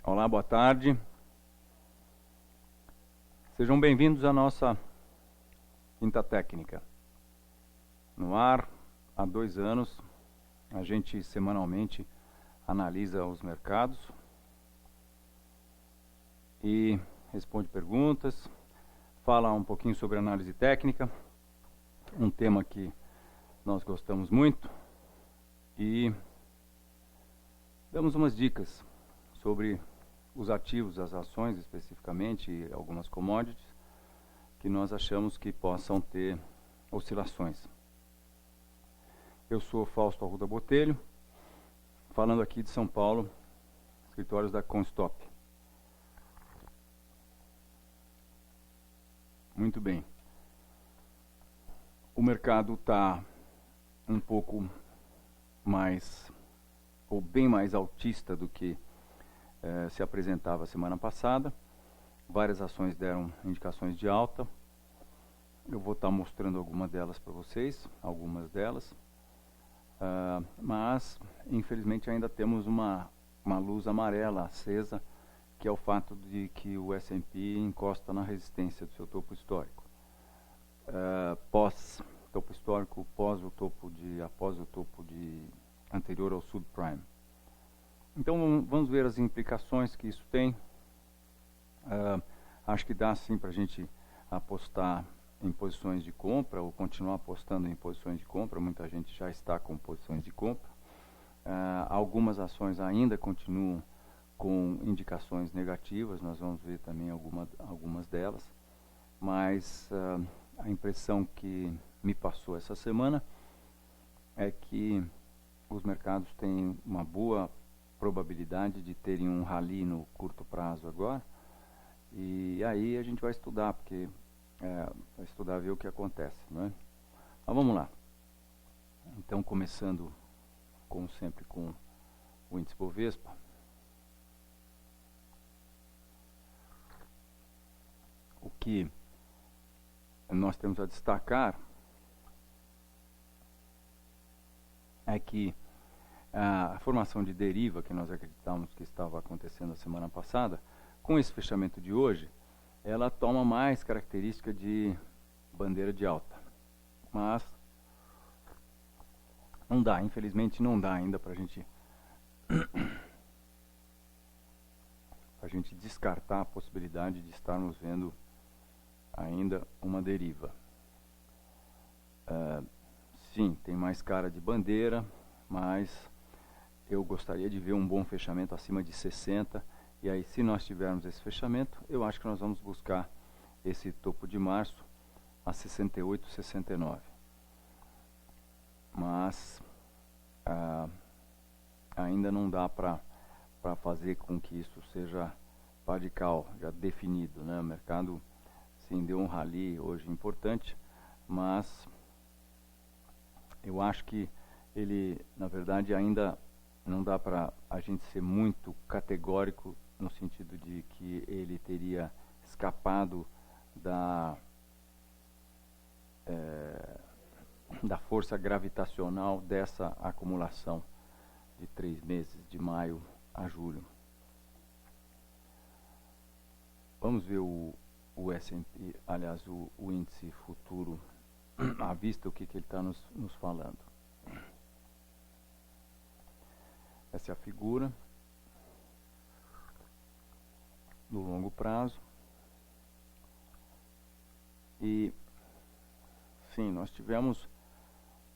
Olá, boa tarde. Sejam bem-vindos à nossa Quinta Técnica. No ar, há 2 anos, a gente semanalmente analisa os mercados e responde perguntas, fala um pouquinho sobre análise técnica, um tema que nós gostamos muito, e damos umas dicas sobre os ativos, as ações especificamente, e algumas commodities, que nós achamos que possam ter oscilações. Eu sou Fausto Arruda Botelho, falando aqui de São Paulo, escritórios da Constop. Muito bem. O mercado está um pouco mais, ou bem mais altista do que se apresentava semana passada. Várias ações deram indicações de alta. Eu vou estar mostrando algumas delas para vocês, mas infelizmente ainda temos uma luz amarela acesa, que é o fato de que o S&P encosta na resistência do seu topo histórico. Pós topo histórico, após o topo de anterior ao subprime. Então vamos ver as implicações que isso tem. Acho que dá sim para a gente apostar em posições de compra, ou continuar apostando em posições de compra. Muita gente já está com posições de compra. Algumas ações ainda continuam com indicações negativas, nós vamos ver também algumas delas, mas a impressão que me passou essa semana é que os mercados têm uma boa probabilidade de terem um rally no curto prazo agora, e aí a gente vai estudar, porque vai estudar, ver o que acontece, não é? Mas vamos lá. Então, começando como sempre com o índice Bovespa. O que nós temos a destacar é que a formação de deriva, que nós acreditávamos que estava acontecendo a semana passada, com esse fechamento de hoje, ela toma mais característica de bandeira de alta. Mas não dá, infelizmente não dá ainda para a gente descartar a possibilidade de estarmos vendo ainda uma deriva. Sim, tem mais cara de bandeira, mas eu gostaria de ver um bom fechamento acima de 60, e aí, se nós tivermos esse fechamento, eu acho que nós vamos buscar esse topo de março a 68, 69. Mas ainda não dá para fazer com que isso seja pá de cal, já definido, né? O mercado, sim, deu um rally hoje importante, mas eu acho que ele, na verdade, ainda não dá para a gente ser muito categórico no sentido de que ele teria escapado da força gravitacional dessa acumulação de 3 meses, de maio a julho. Vamos ver o S&P, aliás, o índice futuro à vista, o que ele está nos falando. Essa é a figura no longo prazo. E sim, nós tivemos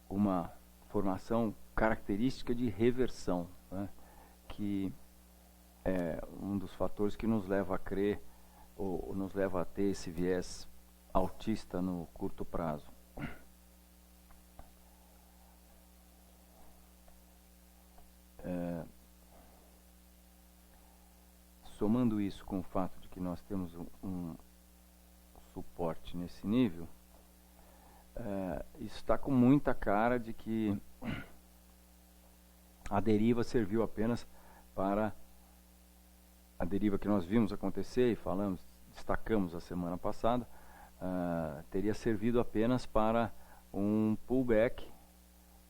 uma formação característica de reversão, né, que é um dos fatores que nos leva a crer, ou nos leva a ter esse viés altista no curto prazo. Somando isso com o fato de que nós temos um suporte nesse nível, isso está com muita cara de que a deriva serviu apenas para a deriva que nós vimos acontecer e destacamos a semana passada, teria servido apenas para um pullback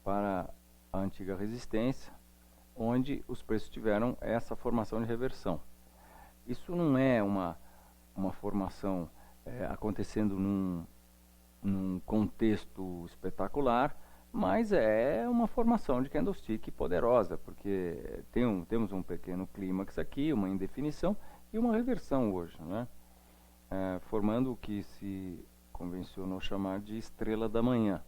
para a antiga resistência, onde os preços tiveram essa formação de reversão. Isso não é uma formação acontecendo num contexto espetacular, mas é uma formação de candlestick poderosa, porque temos um pequeno clímax aqui, uma indefinição e uma reversão hoje, né? Formando o que se convencionou chamar de estrela da manhã.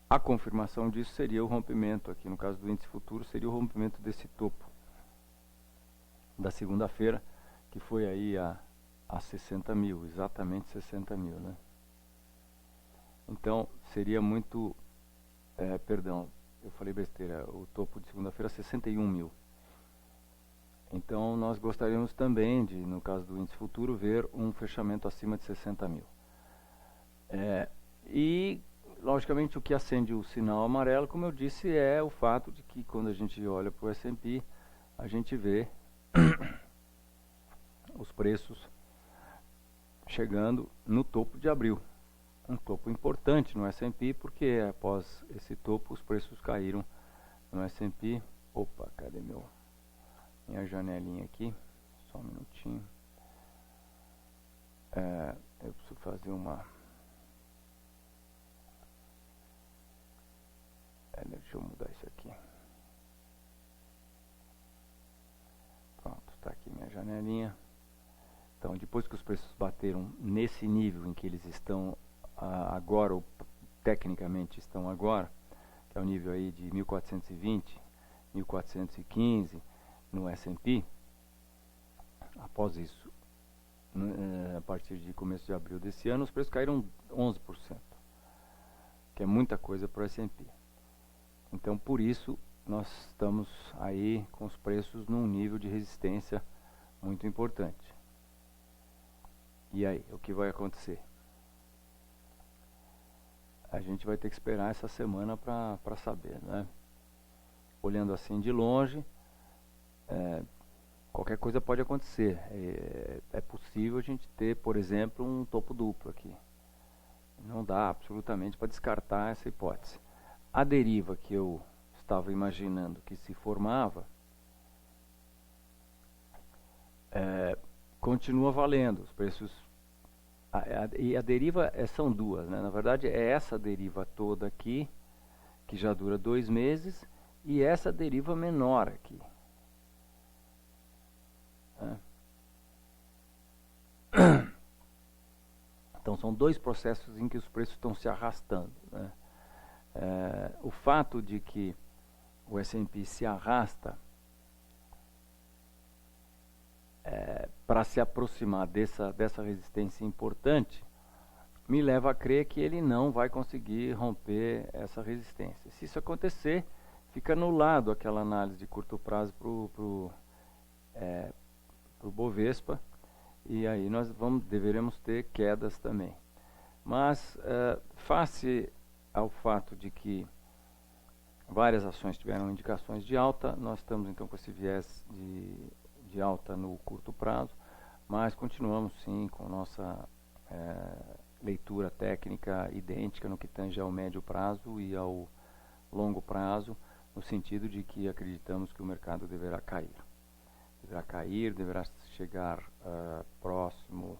A confirmação disso seria o rompimento, aqui no caso do índice futuro, seria o rompimento desse topo da segunda-feira, que foi aí a 60 mil, exatamente 60 mil, né? Então, seria muito, perdão, eu falei besteira, o topo de segunda-feira 61 mil. Então, nós gostaríamos também de, no caso do índice futuro, ver um fechamento acima de 60 mil. E, logicamente, o que acende o sinal amarelo, como eu disse, é o fato de que quando a gente olha para o S&P, a gente vê os preços chegando no topo de abril. Um topo importante no S&P, porque após esse topo os preços caíram no S&P. Opa, cadê minha janelinha aqui? Só um minutinho. Eu preciso fazer uma... deixa eu mudar isso aqui. Pronto, está aqui minha janelinha. Então, depois que os preços bateram nesse nível em que eles estão agora, ou tecnicamente estão agora, que é o nível aí de 1420, 1415 no S&P, após isso, a partir de começo de abril desse ano, os preços caíram 11%, que é muita coisa para o S&P. Então, por isso, nós estamos aí com os preços num nível de resistência muito importante. E aí, o que vai acontecer? A gente vai ter que esperar essa semana para saber, né? Olhando assim de longe, qualquer coisa pode acontecer. É possível a gente ter, por exemplo, um topo duplo aqui. Não dá absolutamente para descartar essa hipótese. A deriva que eu estava imaginando que se formava continua valendo. Os preços... E a deriva são duas, né? Na verdade, é essa deriva toda aqui, que já dura 2 meses, e essa deriva menor aqui. Então, são 2 processos em que os preços estão se arrastando, né? O fato de que o S&P se arrasta para se aproximar dessa resistência importante, me leva a crer que ele não vai conseguir romper essa resistência. Se isso acontecer, fica anulado aquela análise de curto prazo para o Bovespa, e aí nós deveremos ter quedas também. Mas, face ao fato de que várias ações tiveram indicações de alta, nós estamos então com esse viés de alta no curto prazo, mas continuamos sim com nossa leitura técnica idêntica no que tange ao médio prazo e ao longo prazo, no sentido de que acreditamos que o mercado deverá cair. Deverá chegar próximo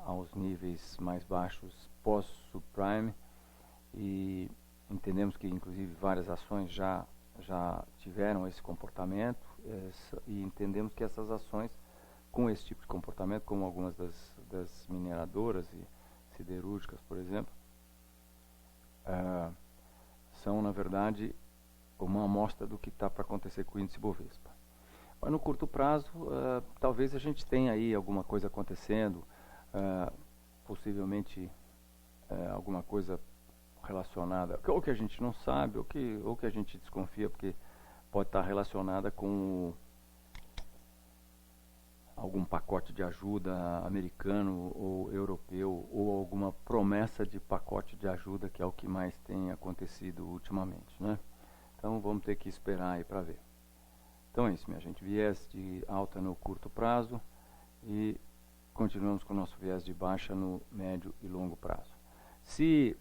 aos níveis mais baixos pós-subprime, e entendemos que inclusive várias ações já tiveram esse comportamento, e entendemos que essas ações com esse tipo de comportamento, como algumas das mineradoras e siderúrgicas, por exemplo, são na verdade uma amostra do que está para acontecer com o índice Bovespa. Mas no curto prazo, talvez a gente tenha aí alguma coisa acontecendo, possivelmente alguma coisa relacionada, ou que a gente não sabe, ou que a gente desconfia, porque pode estar relacionada com algum pacote de ajuda americano ou europeu, ou alguma promessa de pacote de ajuda, que é o que mais tem acontecido ultimamente, né? Então vamos ter que esperar aí para ver. Então é isso, minha gente, viés de alta no curto prazo e continuamos com o nosso viés de baixa no médio e longo prazo. Se,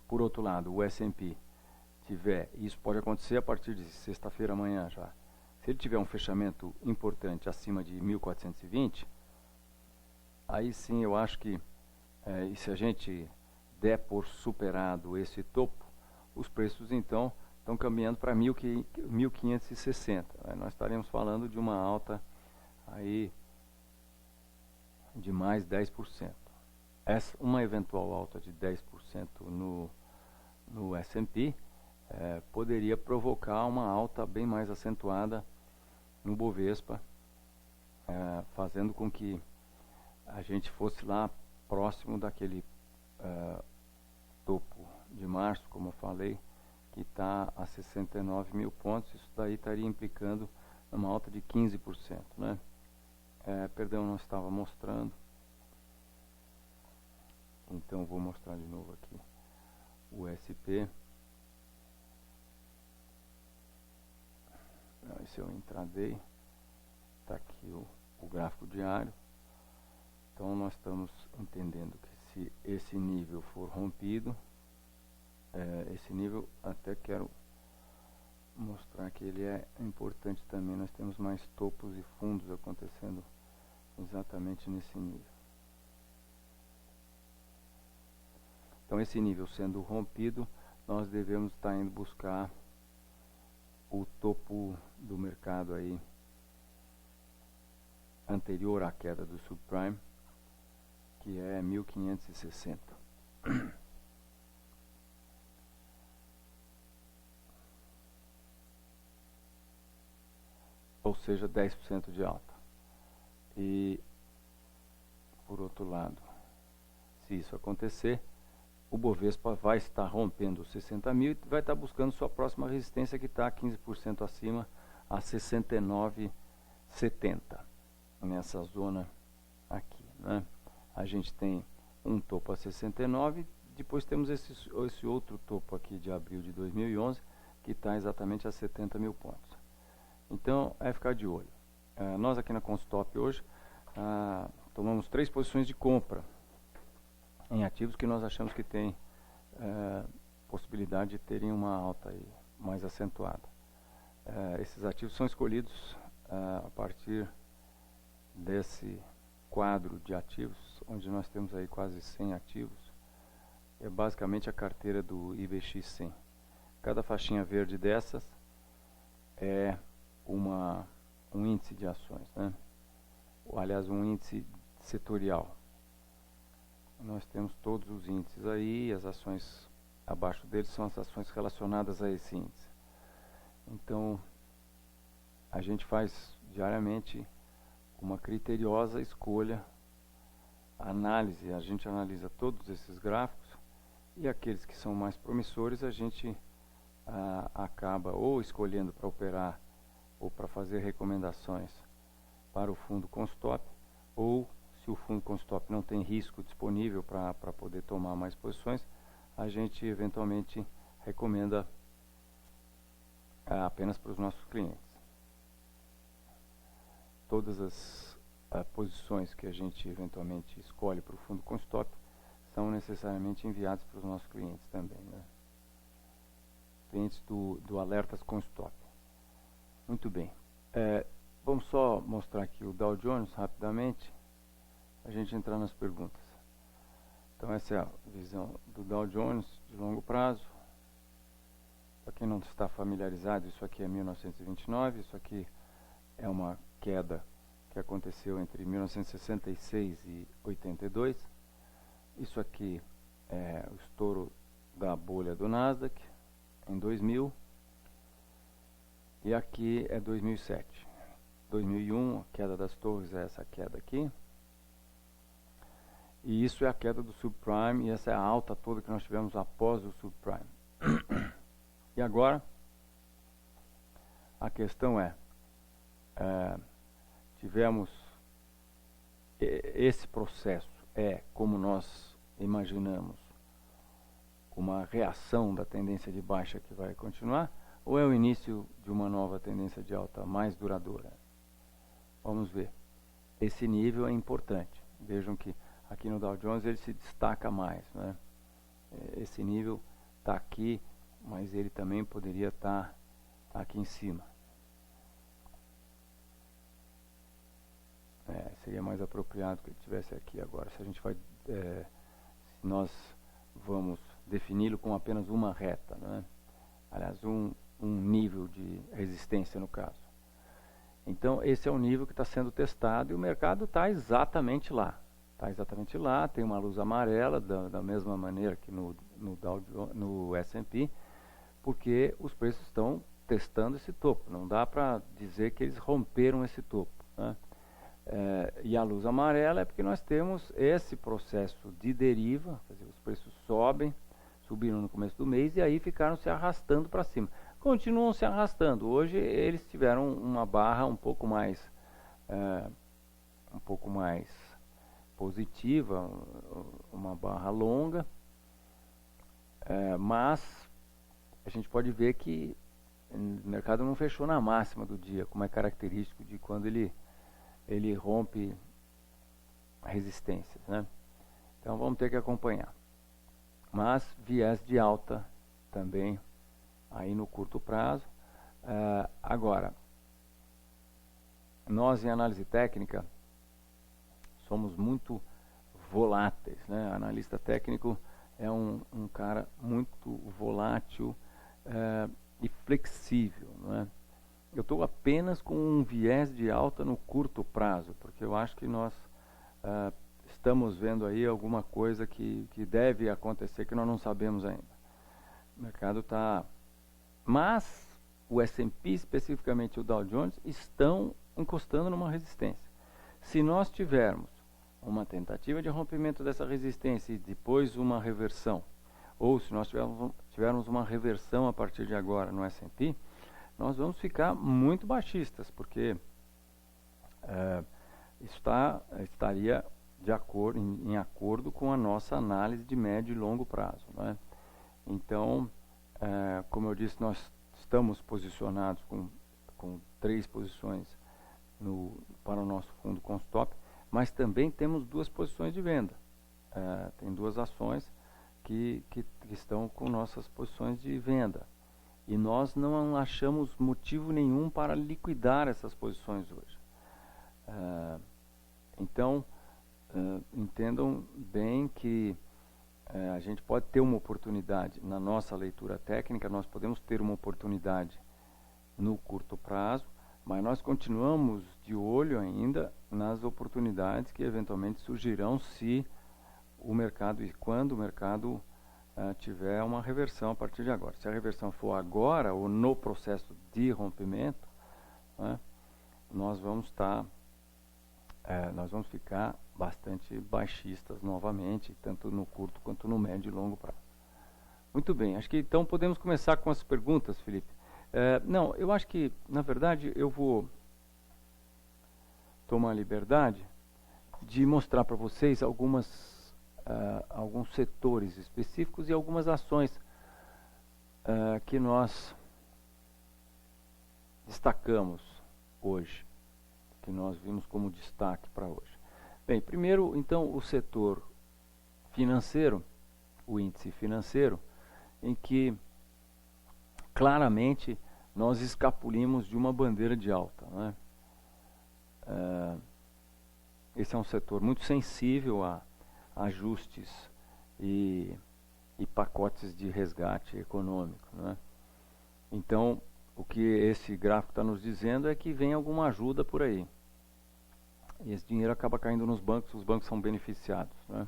por outro lado, o S&P tiver, e isso pode acontecer a partir de sexta-feira amanhã já, Se ele tiver um fechamento importante acima de 1420, aí sim eu acho que, e se a gente der por superado esse topo, os preços então estão caminhando para 1560. Nós estaremos falando de uma alta aí de mais 10%. Uma eventual alta de 10% no S&P poderia provocar uma alta bem mais acentuada no Bovespa, fazendo com que a gente fosse lá próximo daquele topo de março, como eu falei, que está a 69 mil pontos. Isso daí estaria implicando uma alta de 15%, né? Perdão, não estava mostrando. Então vou mostrar de novo aqui o SP. Esse é o intraday. Está aqui o gráfico diário. Então nós estamos entendendo que se esse nível for rompido, esse nível até quero mostrar que ele é importante também. Nós temos mais topos e fundos acontecendo exatamente nesse nível. Então esse nível sendo rompido, nós devemos estar indo buscar o topo do mercado aí anterior à queda do subprime, que é 1560. Ou seja, 10% de alta. E por outro lado, se isso acontecer, o Bovespa vai estar rompendo os 60 mil e vai estar buscando sua próxima resistência, que está 15% acima, a 69,70, nessa zona aqui, né? A gente tem um topo a 69, depois temos esse outro topo aqui de abril de 2011, que está exatamente a 70 mil pontos. Então é ficar de olho. Nós aqui na Constop hoje tomamos 3 posições de compra em ativos que nós achamos que tem possibilidade de terem uma alta aí mais acentuada. Esses ativos são escolhidos a partir desse quadro de ativos, onde nós temos aí quase 100 ativos. É basicamente a carteira do IBX 100. Cada faixinha verde dessas é um índice de ações, né? Ou, aliás, um índice setorial. Nós temos todos os índices aí, as ações abaixo deles são as ações relacionadas a esse índice. Então, a gente faz diariamente uma criteriosa escolha, análise. A gente analisa todos esses gráficos e aqueles que são mais promissores a gente acaba ou escolhendo para operar ou para fazer recomendações para o fundo Constop, ou se o fundo Constop não tem risco disponível para poder tomar mais posições, a gente eventualmente recomenda apenas para os nossos clientes. Todas as posições que a gente eventualmente escolhe para o fundo Constop são necessariamente enviadas para os nossos clientes também, né? Clientes do Alertas Constop. Muito bem. Vamos só mostrar aqui o Dow Jones rapidamente, a gente entrar nas perguntas. Então essa é a visão do Dow Jones de longo prazo. Para quem não está familiarizado, isso aqui é 1929, isso aqui é uma queda que aconteceu entre 1966 e 82. Isso aqui é o estouro da bolha do Nasdaq em 2000. E aqui é 2007. 2001, a queda das torres é essa queda aqui. E isso é a queda do subprime, e essa é a alta toda que nós tivemos após o subprime. E agora, a questão tivemos esse processo, como nós imaginamos, uma reação da tendência de baixa que vai continuar, ou é o início de uma nova tendência de alta mais duradoura? Vamos ver. Esse nível é importante. Vejam que aqui no Dow Jones ele se destaca mais, né? Esse nível está aqui, mas ele também poderia estar aqui em cima. seria mais apropriado que ele estivesse aqui agora. Se a gente vai, se nós vamos defini-lo com apenas uma reta, né? Aliás, um nível de resistência no caso. Então, esse é o nível que está sendo testado e o mercado está exatamente lá. Está exatamente lá, tem uma luz amarela, da mesma maneira que no S&P, porque os preços estão testando esse topo. Não dá para dizer que eles romperam esse topo, né? E a luz amarela é porque nós temos esse processo de deriva, quer dizer, os preços subiram no começo do mês e aí ficaram se arrastando para cima. Continuam se arrastando. Hoje eles tiveram uma barra um pouco mais positiva, uma barra longa, mas a gente pode ver que o mercado não fechou na máxima do dia, como é característico de quando ele rompe resistências, né? Então vamos ter que acompanhar. Mas viés de alta também aí no curto prazo. Agora, nós em análise técnica somos muito voláteis, né? Analista técnico é um cara muito volátil e flexível, não é? Eu estou apenas com um viés de alta no curto prazo, porque eu acho que nós estamos vendo aí alguma coisa que deve acontecer que nós não sabemos ainda. O mercado está... Mas o S&P, especificamente o Dow Jones, estão encostando numa resistência. Se nós tivermos uma tentativa de rompimento dessa resistência e depois uma reversão, ou se nós tivermos uma reversão a partir de agora no S&P, nós vamos ficar muito baixistas, porque estaria em acordo com a nossa análise de médio e longo prazo, né? Então, como eu disse, nós estamos posicionados com 3 posições para o nosso fundo com stop, mas também temos 2 posições de venda. Tem 2 ações que estão com nossas posições de venda. E nós não achamos motivo nenhum para liquidar essas posições hoje. Então, entendam bem que a gente pode ter uma oportunidade na nossa leitura técnica, nós podemos ter uma oportunidade no curto prazo, mas nós continuamos de olho ainda nas oportunidades que eventualmente surgirão se o mercado e quando o mercado tiver uma reversão a partir de agora. Se a reversão for agora ou no processo de rompimento, né, nós vamos ficar bastante baixistas novamente, tanto no curto quanto no médio e longo prazo. Muito bem, acho que então podemos começar com as perguntas, Felipe. Não, eu acho que, na verdade, eu vou tomar a liberdade de mostrar para vocês alguns setores específicos e algumas ações que nós destacamos hoje, que nós vimos como destaque para hoje. Bem, primeiro, então, o setor financeiro, o índice financeiro, em que claramente nós escapulimos de uma bandeira de alta, né? Esse é um setor muito sensível a ajustes e pacotes de resgate econômico, né? Então, o que esse gráfico está nos dizendo é que vem alguma ajuda por aí. E esse dinheiro acaba caindo nos bancos, os bancos são beneficiados, né?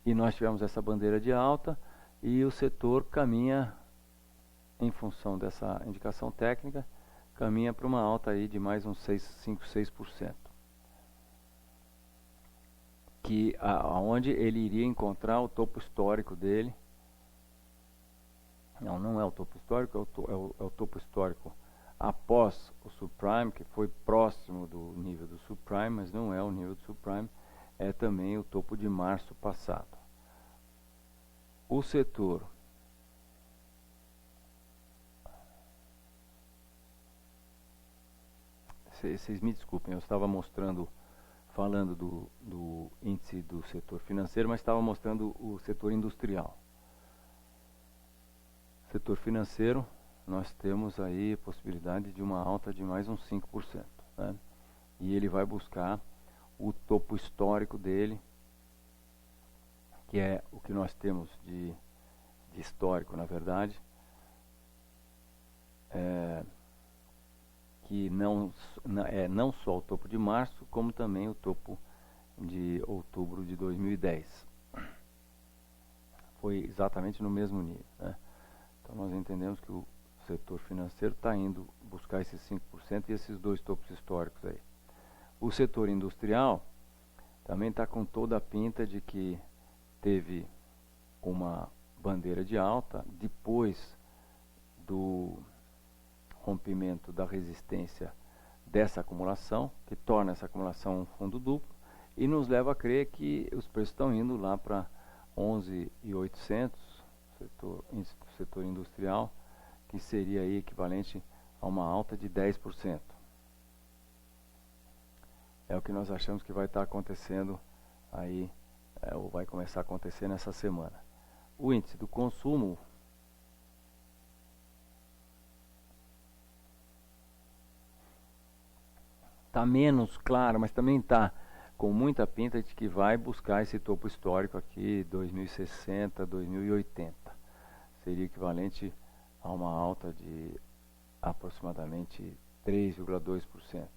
E nós tivemos essa bandeira de alta e o setor caminha, em função dessa indicação técnica, caminha para uma alta aí de mais uns 5-6%. Aonde ele iria encontrar o topo histórico dele. Não é o topo histórico, é o topo histórico após o subprime, que foi próximo do nível do subprime, mas não é o nível do subprime, é também o topo de março passado. O setor vocês me desculpem, eu estava falando do índice do setor financeiro, mas estava mostrando o setor industrial. Setor financeiro, nós temos aí possibilidade de uma alta de mais uns 5%, né? e ele vai buscar o topo histórico dele, que é o que nós temos de histórico, na verdade, que não só o topo de março, como também o topo de outubro de 2010. Foi exatamente no mesmo nível, né? Então nós entendemos que o setor financeiro está indo buscar esses 5% e esses dois topos históricos aí. O setor industrial também está com toda a pinta de que teve uma bandeira de alta depois do rompimento da resistência dessa acumulação, que torna essa acumulação um fundo duplo e nos leva a crer que os preços estão indo lá para 11.800, setor industrial, que seria aí equivalente a uma alta de 10%. É o que nós achamos que vai estar acontecendo aí, ou vai começar a acontecer nessa semana. O índice do consumo está menos claro, mas também está com muita pinta de que vai buscar esse topo histórico aqui, 2060, 2080. Seria equivalente a uma alta de aproximadamente 3,2%.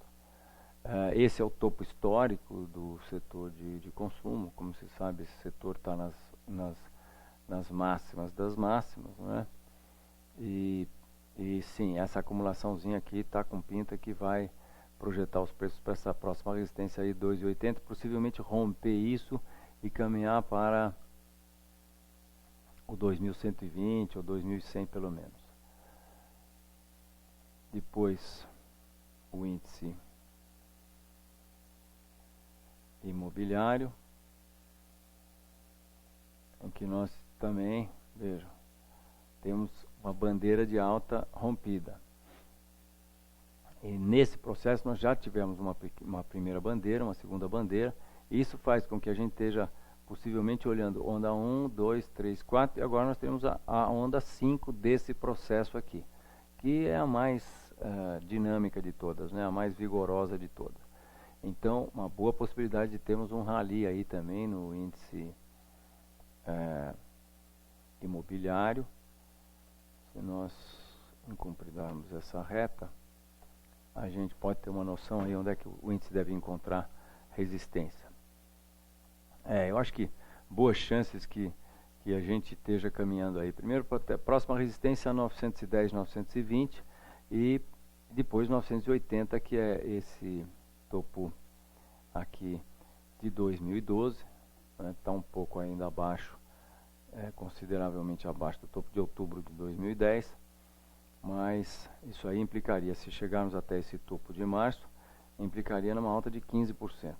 Esse é o topo histórico do setor de consumo. Como se sabe, esse setor está nas máximas das máximas, né? E sim, essa acumulaçãozinha aqui está com pinta que vai projetar os preços para essa próxima resistência aí, 2,80, possivelmente romper isso e caminhar para o 2.120 ou 2.100 pelo menos. Depois o índice imobiliário, em que nós também, vejam, temos uma bandeira de alta rompida. E nesse processo nós já tivemos uma primeira bandeira, uma segunda bandeira, e isso faz com que a gente esteja possivelmente olhando onda 1, 2, 3, 4, e agora nós temos a onda 5 desse processo aqui, que é a mais dinâmica de todas, né? A mais vigorosa de todas. Então, uma boa possibilidade de termos um rally aí também no índice imobiliário. Se nós incumprirmos essa reta, a gente pode ter uma noção aí onde é que o índice deve encontrar resistência. Eu acho que boas chances que a gente esteja caminhando aí. Primeiro, para a próxima resistência 910, 920 e depois 980, que é esse topo aqui de 2012, está um pouco ainda abaixo, consideravelmente abaixo do topo de outubro de 2010, mas isso aí implicaria, se chegarmos até esse topo de março, implicaria numa alta de 15%.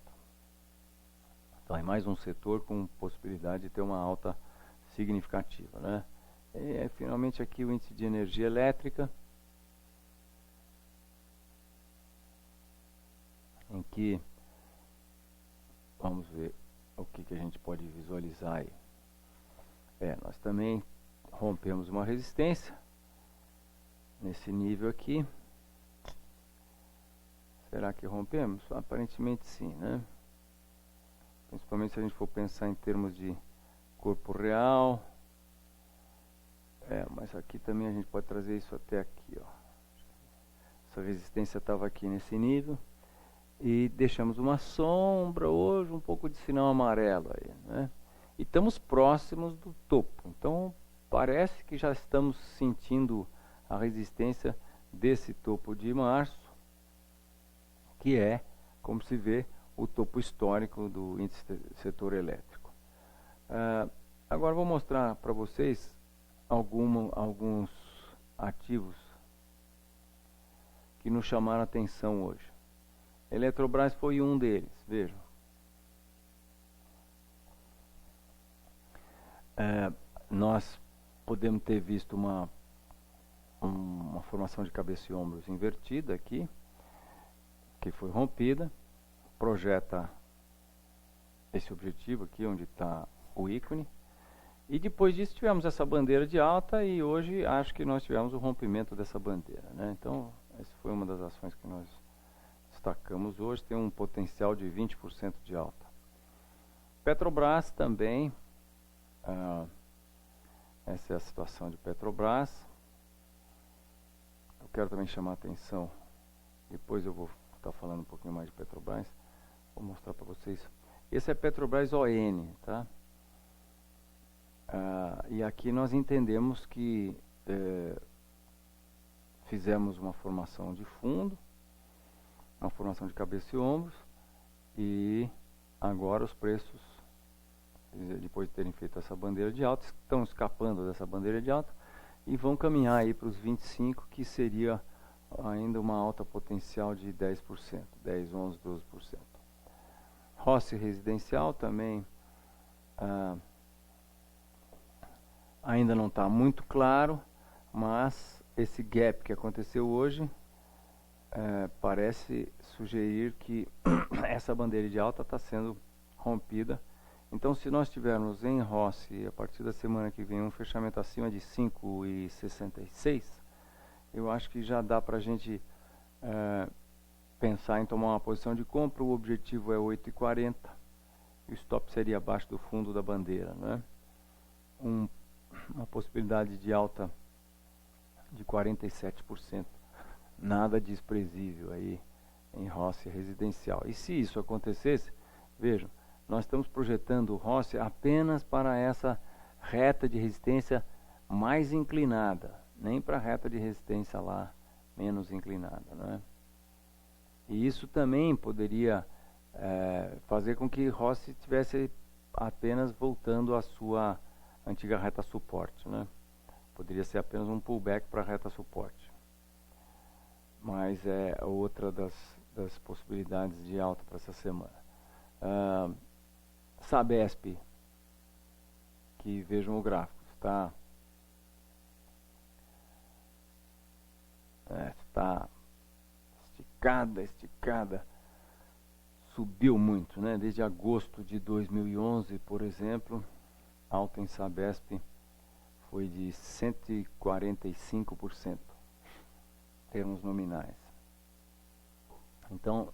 Então é mais um setor com possibilidade de ter uma alta significativa, né? E finalmente aqui o índice de energia elétrica, em que vamos ver o que a gente pode visualizar aí. Nós também rompemos uma resistência nesse nível aqui. Será que rompemos? Aparentemente sim, né? Principalmente se a gente for pensar em termos de corpo real. Mas aqui também a gente pode trazer isso até aqui, ó. Essa resistência estava aqui nesse nível. E deixamos uma sombra hoje, um pouco de sinal amarelo aí, né? E estamos próximos do topo. Então parece que já estamos sentindo a resistência desse topo de março, que é, como se vê, o topo histórico do índice setor elétrico. Agora vou mostrar para vocês alguns ativos que nos chamaram a atenção hoje. Eletrobras foi um deles, vejam. Nós podemos ter visto uma formação de cabeça e ombros invertida aqui, que foi rompida, projeta esse objetivo aqui, onde está o ícone, e depois disso tivemos essa bandeira de alta, e hoje acho que nós tivemos o rompimento dessa bandeira, né? Então, essa foi uma das ações que nós destacamos hoje, tem um potencial de 20% de alta. Petrobras também, essa é a situação de Petrobras. Eu quero também chamar a atenção, depois eu vou estar falando um pouquinho mais de Petrobras, vou mostrar para vocês. Esse é Petrobras ON, tá? E aqui nós entendemos que fizemos uma formação de fundo, uma formação de cabeça e ombros, e agora os preços, depois de terem feito essa bandeira de alta, estão escapando dessa bandeira de alta e vão caminhar aí para os 25, que seria ainda uma alta potencial de 10%, 10, 11, 12%. Rossi residencial também ainda não está muito claro, mas esse gap que aconteceu hoje parece sugerir que essa bandeira de alta está sendo rompida. Então, se nós tivermos em Rossi, a partir da semana que vem, um fechamento acima de 5,66, eu acho que já dá para a gente pensar em tomar uma posição de compra. O objetivo é 8,40 e o stop seria abaixo do fundo da bandeira, né? Uma possibilidade de alta de 47%, nada desprezível aí em Rossi residencial. E se isso acontecesse, vejam, nós estamos projetando o Rossi apenas para essa reta de resistência mais inclinada, nem para a reta de resistência lá menos inclinada, né? E isso também poderia fazer com que Rossi estivesse apenas voltando à sua antiga reta suporte, né? Poderia ser apenas um pullback para a reta suporte, mas é outra das possibilidades de alta para essa semana. Sabesp, que vejam o gráfico, está esticada, subiu muito, né? Desde agosto de 2011, por exemplo, alta em Sabesp foi de 145%, termos nominais. Então,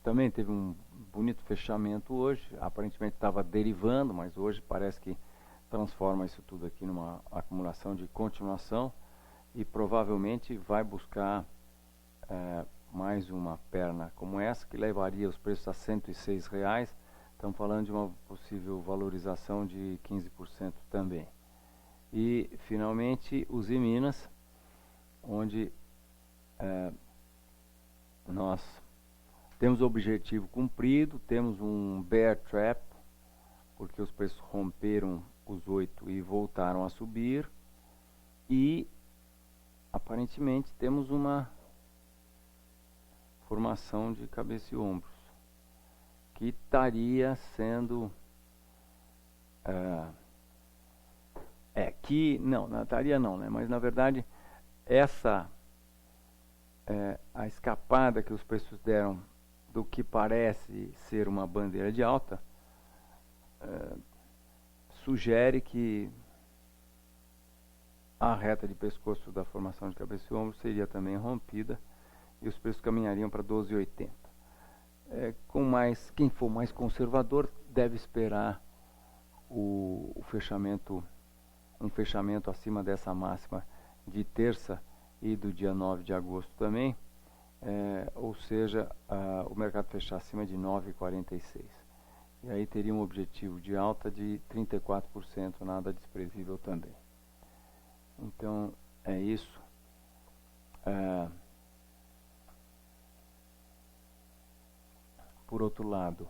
também teve um bonito fechamento hoje, aparentemente estava derivando, mas hoje parece que transforma isso tudo aqui numa acumulação de continuação e provavelmente vai buscar mais uma perna como essa, que levaria os preços a R$106. Estamos falando de uma possível valorização de 15% também. E finalmente os Minas, onde nós temos o objetivo cumprido, temos um bear trap, porque os preços romperam os 8 e voltaram a subir, e aparentemente temos uma formação de cabeça e ombros, que estaria sendo não estaria não, né? Mas na verdade essa a escapada que os preços deram do que parece ser uma bandeira de alta sugere que a reta de pescoço da formação de cabeça e ombro seria também rompida e os preços caminhariam para 12,80. Quem for mais conservador deve esperar um fechamento acima dessa máxima de terça e do dia 9 de agosto também, ou seja, o mercado fechar acima de 9,46. E aí teria um objetivo de alta de 34%, nada desprezível também. Então, é isso. Por outro lado,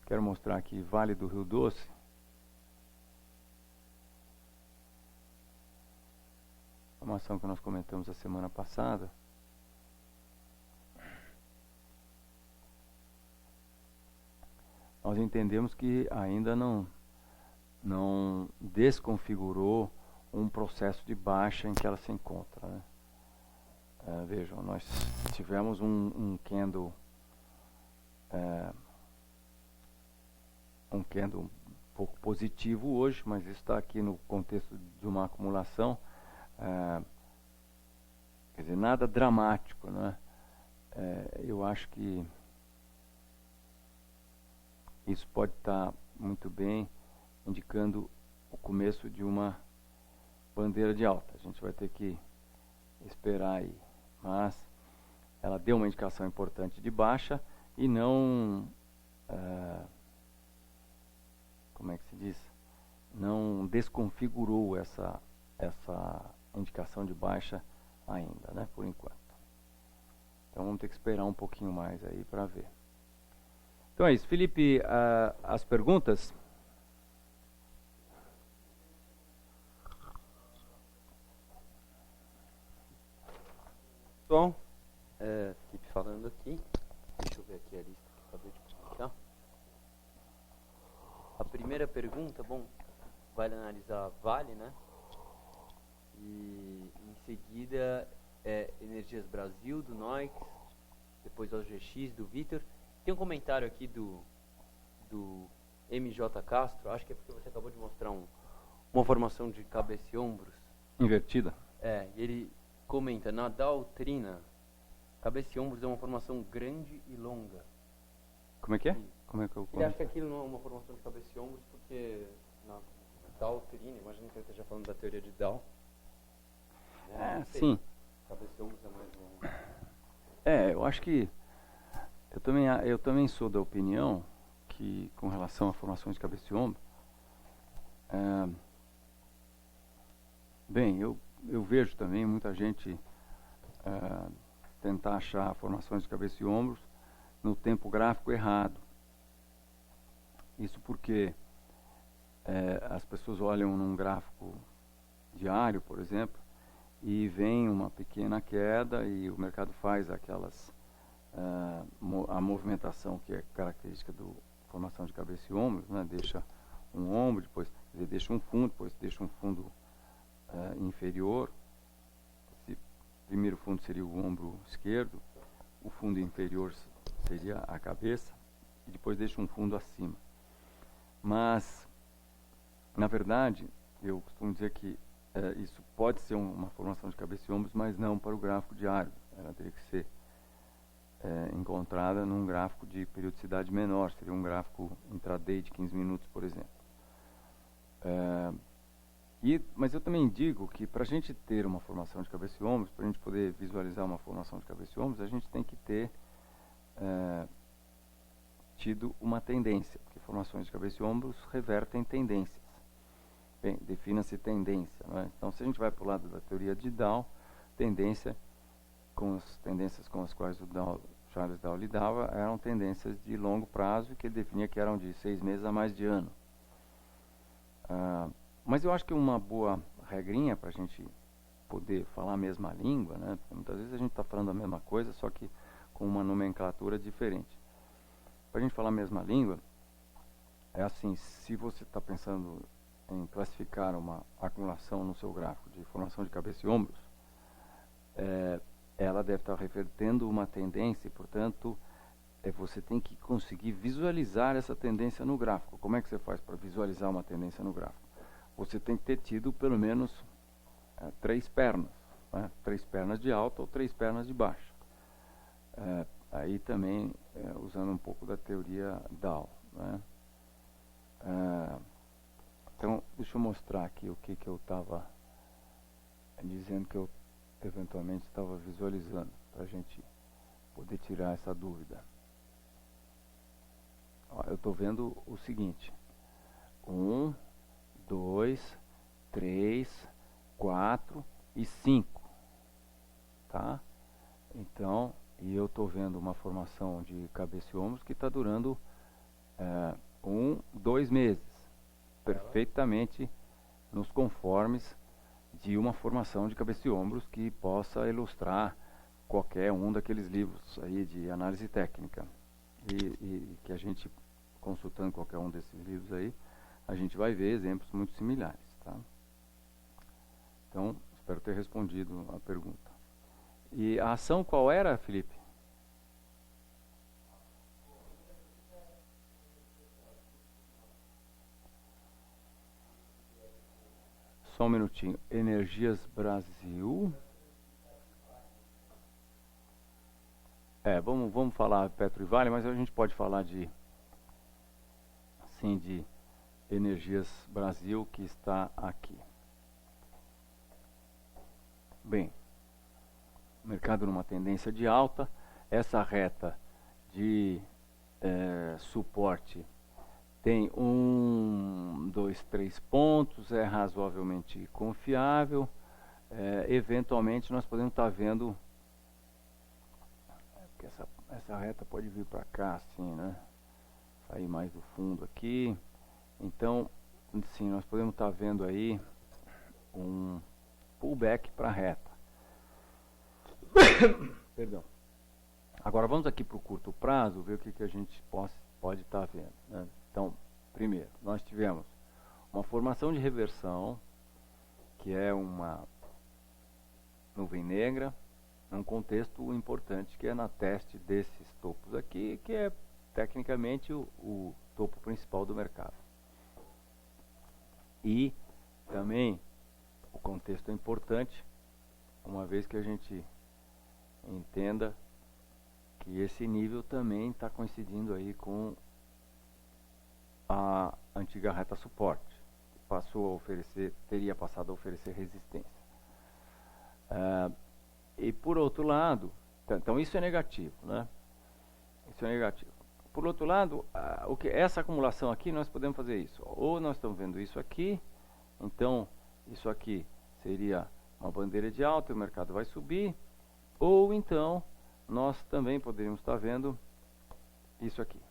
quero mostrar aqui Vale do Rio Doce. Uma ação que nós comentamos a semana passada. Nós entendemos que ainda não desconfigurou um processo de baixa em que ela se encontra, né? Vejam, nós tivemos um candle pouco positivo hoje, mas isso está aqui no contexto de uma acumulação, quer dizer, nada dramático, né? Eu acho que isso pode estar muito bem indicando o começo de uma bandeira de alta. A gente vai ter que esperar aí, mas ela deu uma indicação importante de baixa e não, como é que se diz? Não desconfigurou essa indicação de baixa ainda, né, por enquanto. Então vamos ter que esperar um pouquinho mais aí para ver. Então é isso, Felipe, as perguntas? Pessoal, Felipe falando aqui. Deixa eu ver aqui a lista que acabei de publicar. A primeira pergunta, bom, vale analisar Vale, né? E em seguida Energias Brasil, do Noix, depois OGX, do Vitor. Tem um comentário aqui do MJ Castro, acho que é porque você acabou de mostrar uma formação de cabeça e ombros. Invertida. E ele comenta, na doutrina, cabeça e ombros é uma formação grande e longa. Como é que é? Como é que eu Ele acha que aquilo não é uma formação de cabeça e ombros porque na doutrina, imagino que ele esteja falando da teoria de Dow. Sim. Cabeça e ombros é mais longa. Eu acho que eu também sou da opinião que, com relação à formação de cabeça e ombro, bem, eu vejo também muita gente tentar achar formações de cabeça e ombros no tempo gráfico errado. Isso porque as pessoas olham num gráfico diário, por exemplo, e vem uma pequena queda e o mercado faz a movimentação que é característica da formação de cabeça e ombros, né? Deixa um ombro, depois deixa um fundo, depois deixa um fundo inferior. Esse primeiro fundo seria o ombro esquerdo, o fundo inferior seria a cabeça e depois deixa um fundo acima. Mas, na verdade, eu costumo dizer que isso pode ser uma formação de cabeça e ombros, mas não para o gráfico diário. Ela teria que ser encontrada num gráfico de periodicidade menor, seria um gráfico intraday de 15 minutos, por exemplo. Mas eu também digo que para a gente ter uma formação de cabeça e ombros, para a gente poder visualizar uma formação de cabeça e ombros, a gente tem que ter tido uma tendência, porque formações de cabeça e ombros revertem tendências. Bem, defina-se tendência, não é? Então, se a gente vai para o lado da teoria de Dow, tendências com as quais o Charles Dow lidava eram tendências de longo prazo, que ele definia que eram de 6 meses a mais de ano. Mas eu acho que uma boa regrinha para a gente poder falar a mesma língua, né? Porque muitas vezes a gente está falando a mesma coisa, só que com uma nomenclatura diferente. Para a gente falar a mesma língua, é assim, se você está pensando em classificar uma acumulação no seu gráfico de formação de cabeça e ombros, ela deve estar revertendo uma tendência e, portanto, você tem que conseguir visualizar essa tendência no gráfico. Como é que você faz para visualizar uma tendência no gráfico? Você tem que ter tido pelo menos 3 pernas, né? 3 pernas de alta ou 3 pernas de baixa. Aí também usando um pouco da teoria Dow, né? Então, deixa eu mostrar aqui o que eu estava dizendo que eu eventualmente estava visualizando, para a gente poder tirar essa dúvida. Eu estou vendo o seguinte: 1, 2, 3, 4 e 5, tá? Então, e eu estou vendo uma formação de cabeça e ombros que está durando 2 meses, perfeitamente nos conformes de uma formação de cabeça e ombros que possa ilustrar qualquer um daqueles livros aí de análise técnica. E que a gente, consultando qualquer um desses livros aí, a gente vai ver exemplos muito similares, tá? Então, espero ter respondido a pergunta. E a ação qual era, Felipe? Só um minutinho. Energias Brasil. Vamos falar Petro e Vale, mas a gente pode falar de Energias Brasil, que está aqui. Bem, mercado numa tendência de alta. Essa reta de suporte tem 1, 2, 3 pontos, é razoavelmente confiável. Eventualmente nós podemos estar vendo, porque essa reta pode vir para cá assim, né? Sair mais do fundo aqui. Então, sim, nós podemos estar vendo aí um pullback para a reta. Perdão. Agora vamos aqui para o curto prazo, ver o que a gente pode estar vendo, né? Então, primeiro, nós tivemos uma formação de reversão, que é uma nuvem negra, num contexto importante, que é na teste desses topos aqui, que é tecnicamente o topo principal do mercado. E também o contexto é importante, uma vez que a gente entenda que esse nível também está coincidindo aí com a antiga reta suporte, que teria passado a oferecer resistência. E por outro lado, então isso é negativo, né? Isso é negativo. Por outro lado, essa acumulação aqui, nós podemos fazer isso. Ou nós estamos vendo isso aqui, então isso aqui seria uma bandeira de alta e o mercado vai subir. Ou então nós também poderíamos estar vendo isso aqui.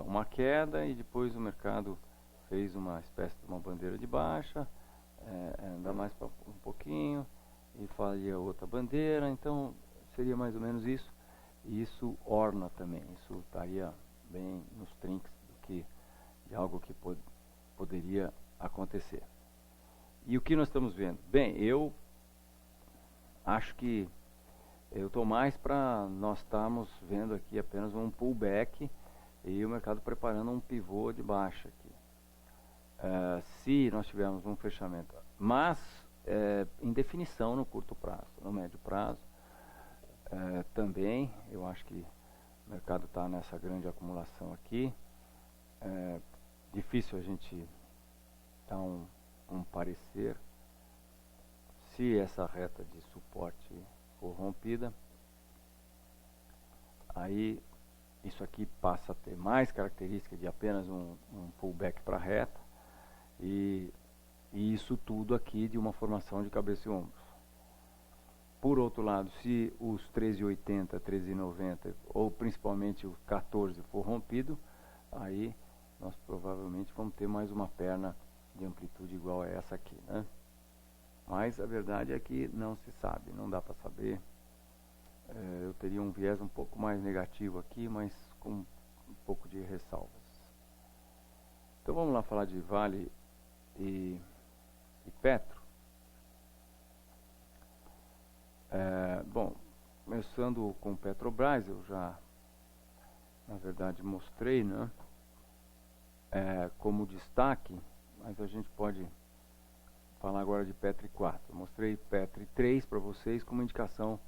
Uma queda e depois o mercado fez uma espécie de uma bandeira de baixa, anda mais para um pouquinho e faria outra bandeira. Então seria mais ou menos isso. E isso orna também, isso estaria bem nos trinques de algo que poderia acontecer. E o que nós estamos vendo? Bem, eu acho que eu estou mais para nós estarmos vendo aqui apenas um pullback e o mercado preparando um pivô de baixa aqui. Se nós tivermos um fechamento, mas em definição no curto prazo, no médio prazo, também eu acho que o mercado está nessa grande acumulação aqui. Difícil a gente dar um parecer se essa reta de suporte for rompida. Aí isso aqui passa a ter mais característica de apenas um pullback para a reta e isso tudo aqui de uma formação de cabeça e ombros. Por outro lado, se os 13,80, 13,90 ou principalmente o 14 for rompido, aí nós provavelmente vamos ter mais uma perna de amplitude igual a essa aqui, né? Mas a verdade é que não se sabe, não dá para saber. Eu teria um viés um pouco mais negativo aqui, mas com um pouco de ressalvas. Então vamos lá falar de Vale e Petro. Bom, começando com Petrobras, eu já, na verdade, mostrei, né, como destaque, mas a gente pode falar agora de Petri 4. Eu mostrei Petri 3 para vocês como indicação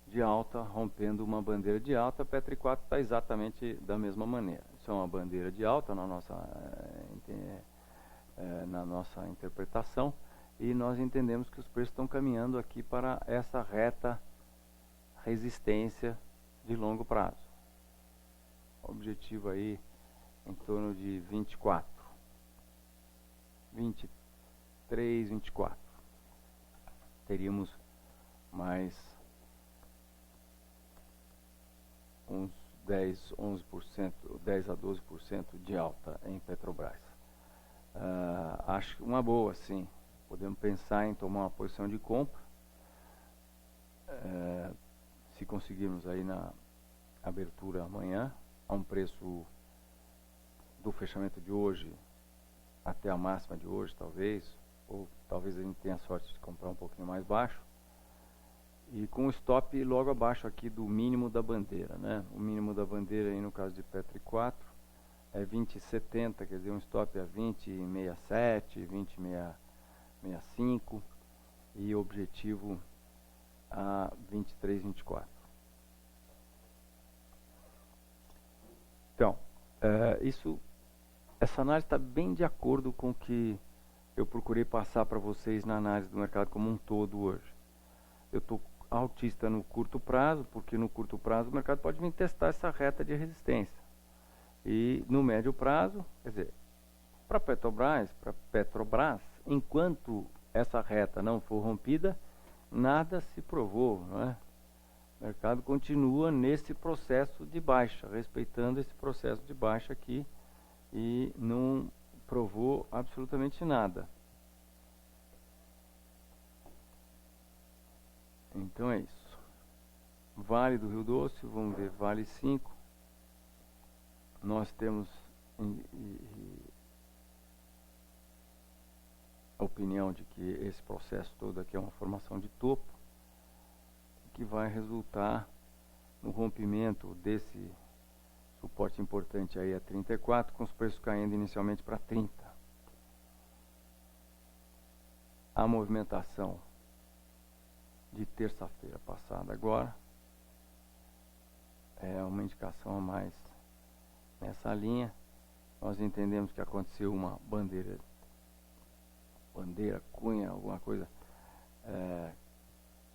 de alta, rompendo uma bandeira de alta. Petri 4 está exatamente da mesma maneira. Isso é uma bandeira de alta na nossa interpretação, e nós entendemos que os preços estão caminhando aqui para essa reta resistência de longo prazo. Objetivo aí em torno de 23, 24. Teríamos mais uns 10, 11%, 10 a 12% de alta em Petrobras. Acho uma boa, sim. Podemos pensar em tomar uma posição de compra. Se conseguirmos aí na abertura amanhã, a um preço do fechamento de hoje até a máxima de hoje, talvez, ou talvez a gente tenha a sorte de comprar um pouquinho mais baixo, e com o stop logo abaixo aqui do mínimo da bandeira, né? O mínimo da bandeira aí no caso de Petri 4 é 20,70, quer dizer, um stop a 20,67, 65 e objetivo a 23, 24. Então, essa análise está bem de acordo com o que eu procurei passar para vocês na análise do mercado como um todo hoje. Eu estou altista no curto prazo, porque no curto prazo o mercado pode vir testar essa reta de resistência. E no médio prazo, quer dizer, para Petrobras, enquanto essa reta não for rompida, nada se provou, não é? O mercado continua nesse processo de baixa, respeitando esse processo de baixa aqui, e não provou absolutamente nada. Então é isso. Vale do Rio Doce, vamos ver, Vale 5. Nós temos a opinião de que esse processo todo aqui é uma formação de topo, que vai resultar no rompimento desse suporte importante aí a 34, com os preços caindo inicialmente para 30. A movimentação de terça-feira passada agora é uma indicação a mais nessa linha. Nós entendemos que aconteceu uma bandeira, cunha, alguma coisa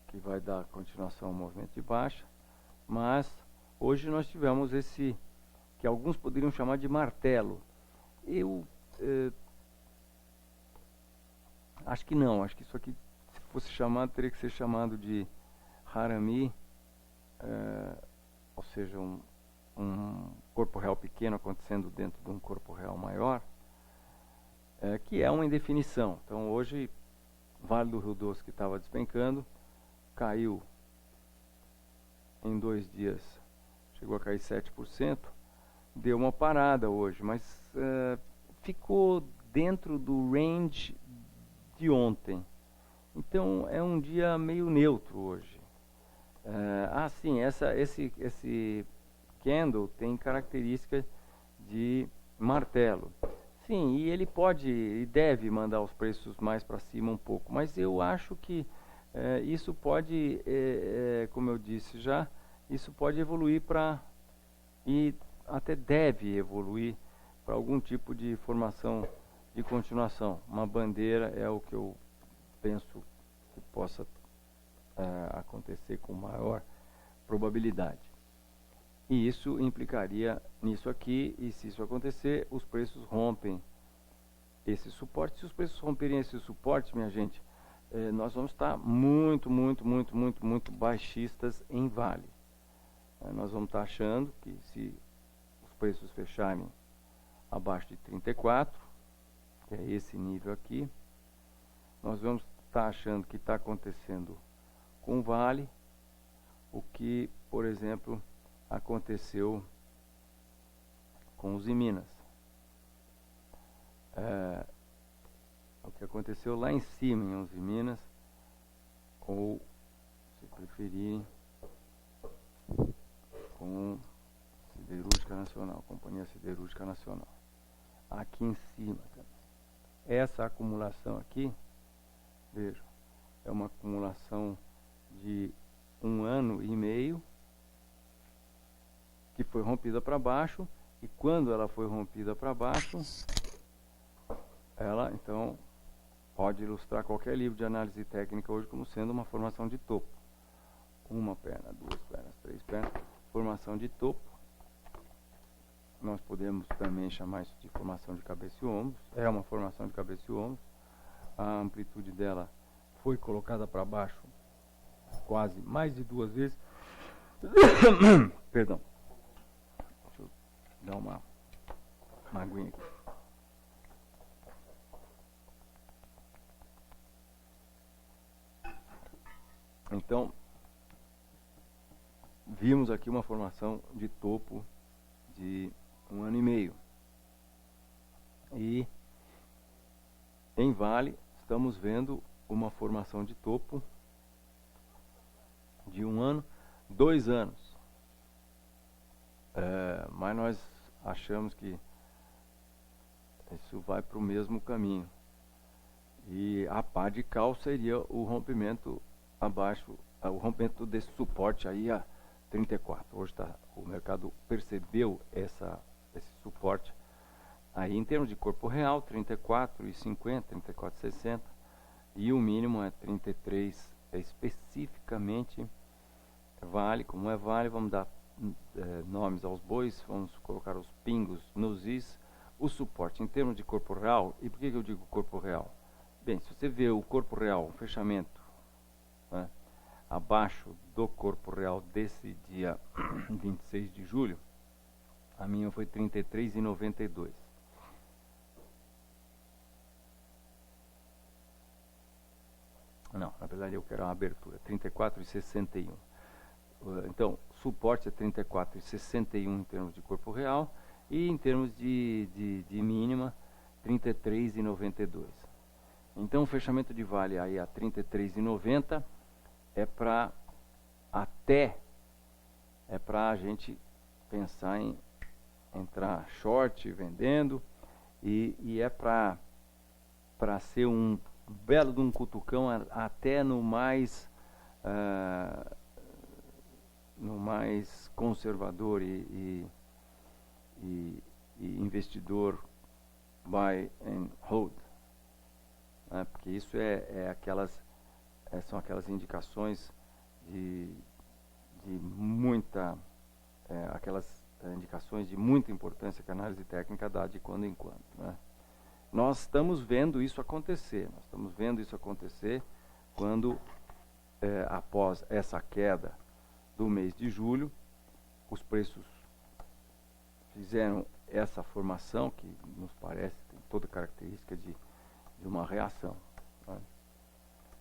que vai dar continuação ao movimento de baixa, mas hoje nós tivemos esse que alguns poderiam chamar de martelo. Eu acho que não, acho que isso aqui, se fosse chamado, teria que ser chamado de harami, ou seja, um corpo real pequeno acontecendo dentro de um corpo real maior, que é uma indefinição. Então hoje, Vale do Rio Doce, que estava despencando, caiu em 2 dias, chegou a cair 7%, deu uma parada hoje, mas ficou dentro do range de ontem. Então é um dia meio neutro hoje. Sim, esse candle tem característica de martelo. Sim, e ele pode e deve mandar os preços mais para cima um pouco, mas eu acho que isso pode, como eu disse já, isso pode evoluir e até deve evoluir para algum tipo de formação de continuação. Uma bandeira é o que eu penso que possa acontecer com maior probabilidade. E isso implicaria nisso aqui, e se isso acontecer, os preços rompem esse suporte. Se os preços romperem esse suporte, minha gente, nós vamos estar muito baixistas em Vale. Nós vamos estar achando que se os preços fecharem abaixo de 34, que é esse nível aqui, nós vamos estar achando que está acontecendo com Vale o que, por exemplo, aconteceu com os Minas. O que aconteceu lá em cima em Uzi Minas, ou, se preferirem, com Siderúrgica Nacional, Companhia Siderúrgica Nacional. Aqui em cima também. Essa acumulação aqui, vejam, é uma acumulação de 1 ano e meio, que foi rompida para baixo, e quando ela foi rompida para baixo, ela então pode ilustrar qualquer livro de análise técnica hoje como sendo uma formação de topo. 1 perna, 2 pernas, 3 pernas, formação de topo. Nós podemos também chamar isso de formação de cabeça e ombros. É uma formação de cabeça e ombros. A amplitude dela foi colocada para baixo quase mais de 2 vezes. Perdão. Deixa eu dar uma aguinha aqui. Então, vimos aqui uma formação de topo de 1 ano e meio. E em Vale estamos vendo uma formação de topo de 1 ano, 2 anos. Mas nós achamos que isso vai para o mesmo caminho. E a pá de cal seria o rompimento abaixo, o rompimento desse suporte aí a 34. Hoje o mercado percebeu esse suporte aí em termos de corpo real, 34,50, 34,60, e o mínimo é 33, especificamente Vale. Como é Vale, vamos dar nomes aos bois, vamos colocar os pingos nos is. O suporte em termos de corpo real, e por que eu digo corpo real? Bem, se você vê o corpo real, o fechamento, né, abaixo do corpo real desse dia 26 de julho, a minha foi 33,92. Não, na verdade eu quero uma abertura, 34,61. Então, suporte é 34,61 em termos de corpo real, e em termos de mínima, 33,92. Então, o fechamento de Vale aí a 33,90 é para a gente pensar em entrar short vendendo, e é para ser um belo de um cutucão até no mais conservador e investidor buy and hold, né? Porque isso são aquelas indicações de muita aquelas indicações de muita importância que a análise técnica dá de quando em quando, né? Nós estamos vendo isso acontecer. Quando após essa queda do mês de julho, os preços fizeram essa formação que nos parece tem toda característica de uma reação, né?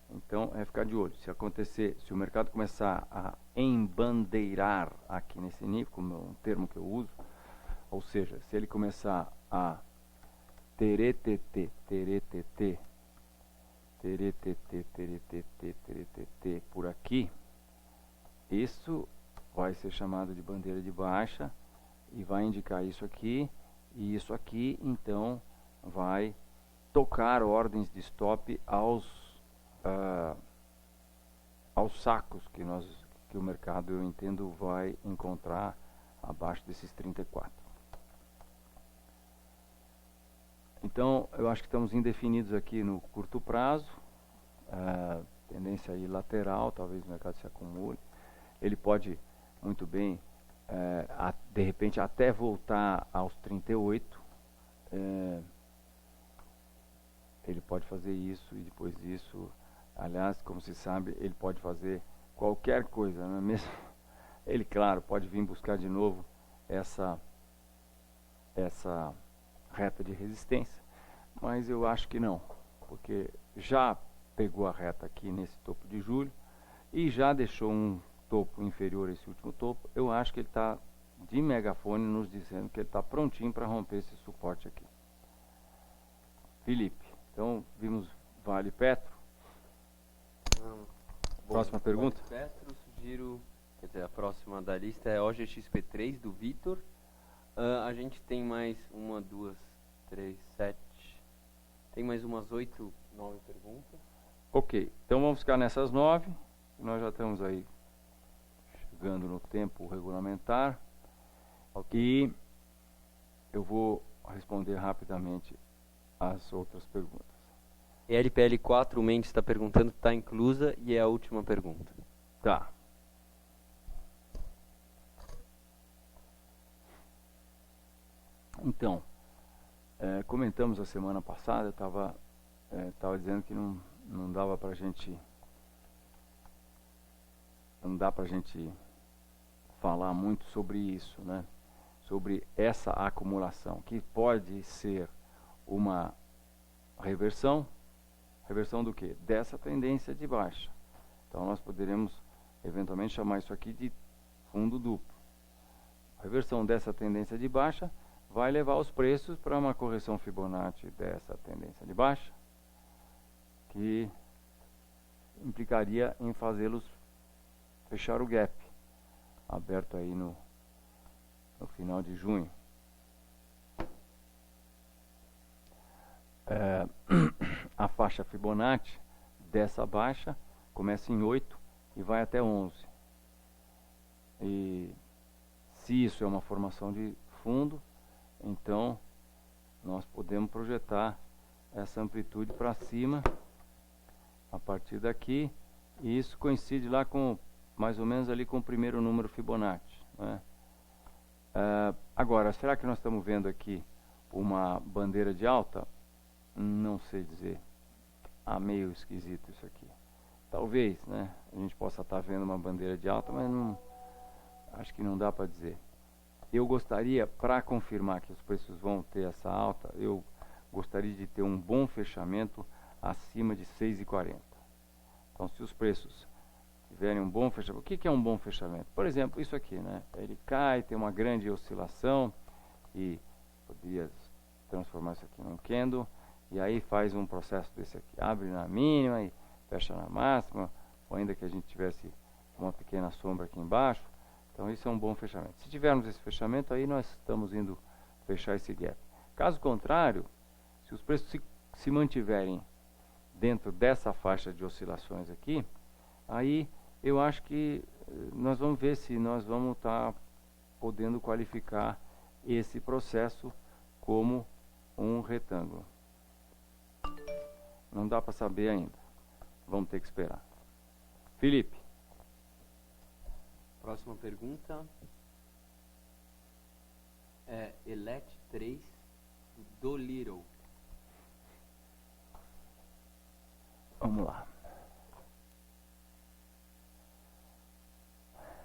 Então é ficar de olho. Se acontecer, se o mercado começar a embandeirar aqui nesse nível, como é um termo que eu uso, ou seja, se ele começar a teretetê por aqui, isso vai ser chamado de bandeira de baixa e vai indicar isso aqui, e isso aqui então vai tocar ordens de stop aos sacos que o mercado, eu entendo, vai encontrar abaixo desses 34. Então, eu acho que estamos indefinidos aqui no curto prazo, tendência aí lateral, talvez o mercado se acumule. Ele pode muito bem, de repente, até voltar aos 38. Ele pode fazer isso, e depois disso, aliás, como se sabe, ele pode fazer qualquer coisa, não é mesmo? Ele, claro, pode vir buscar de novo essa reta de resistência, mas eu acho que não, porque já pegou a reta aqui nesse topo de julho e já deixou um topo inferior a esse último topo. Eu acho que ele está de megafone nos dizendo que ele está prontinho para romper esse suporte aqui. Felipe, então vimos Vale e Petro. Próxima pergunta. Vale Petro, sugiro, quer dizer, a próxima da lista é OGXP3 do Vitor. A gente tem mais 1, 2, 3, 7. Tem mais umas 8, 9 perguntas. Ok, então vamos ficar nessas 9. Nós já estamos aí chegando no tempo regulamentar. E eu vou responder rapidamente as outras perguntas. LPL4, o Mendes está perguntando, está inclusa, e é a última pergunta. Tá. Então, comentamos a semana passada, eu estava dizendo que não dava pra gente, não dá pra gente falar muito sobre isso, né? Sobre essa acumulação, que pode ser uma reversão do quê? Dessa tendência de baixa. Então nós poderemos eventualmente chamar isso aqui de fundo duplo. A reversão dessa tendência de baixa vai levar os preços para uma correção Fibonacci dessa tendência de baixa, que implicaria em fazê-los fechar o gap, aberto aí no final de junho. A faixa faixa Fibonacci dessa baixa começa em 8 e vai até 11. E se isso é uma formação de fundo, então nós podemos projetar essa amplitude para cima a partir daqui, e isso coincide lá com mais ou menos ali com o primeiro número Fibonacci, né? Agora, será que nós estamos vendo aqui uma bandeira de alta? Não sei dizer. Meio esquisito isso aqui. Talvez, né, a gente possa estar vendo uma bandeira de alta, mas não, acho que não dá para dizer. Eu gostaria, para confirmar que os preços vão ter essa alta, eu gostaria de ter um bom fechamento acima de 6,40. Então, se os preços tiverem um bom fechamento, o que é um bom fechamento? Por exemplo, isso aqui, né? Ele cai, tem uma grande oscilação e poderia transformar isso aqui num candle, e aí faz um processo desse aqui, abre na mínima e fecha na máxima, ou ainda que a gente tivesse uma pequena sombra aqui embaixo. Então isso é um bom fechamento. Se tivermos esse fechamento, aí nós estamos indo fechar esse gap. Caso contrário, se os preços se mantiverem dentro dessa faixa de oscilações aqui, aí eu acho que nós vamos ver se nós vamos estar podendo qualificar esse processo como um retângulo. Não dá para saber ainda. Vamos ter que esperar. Felipe. Próxima pergunta é Elet 3 do Little. Vamos lá.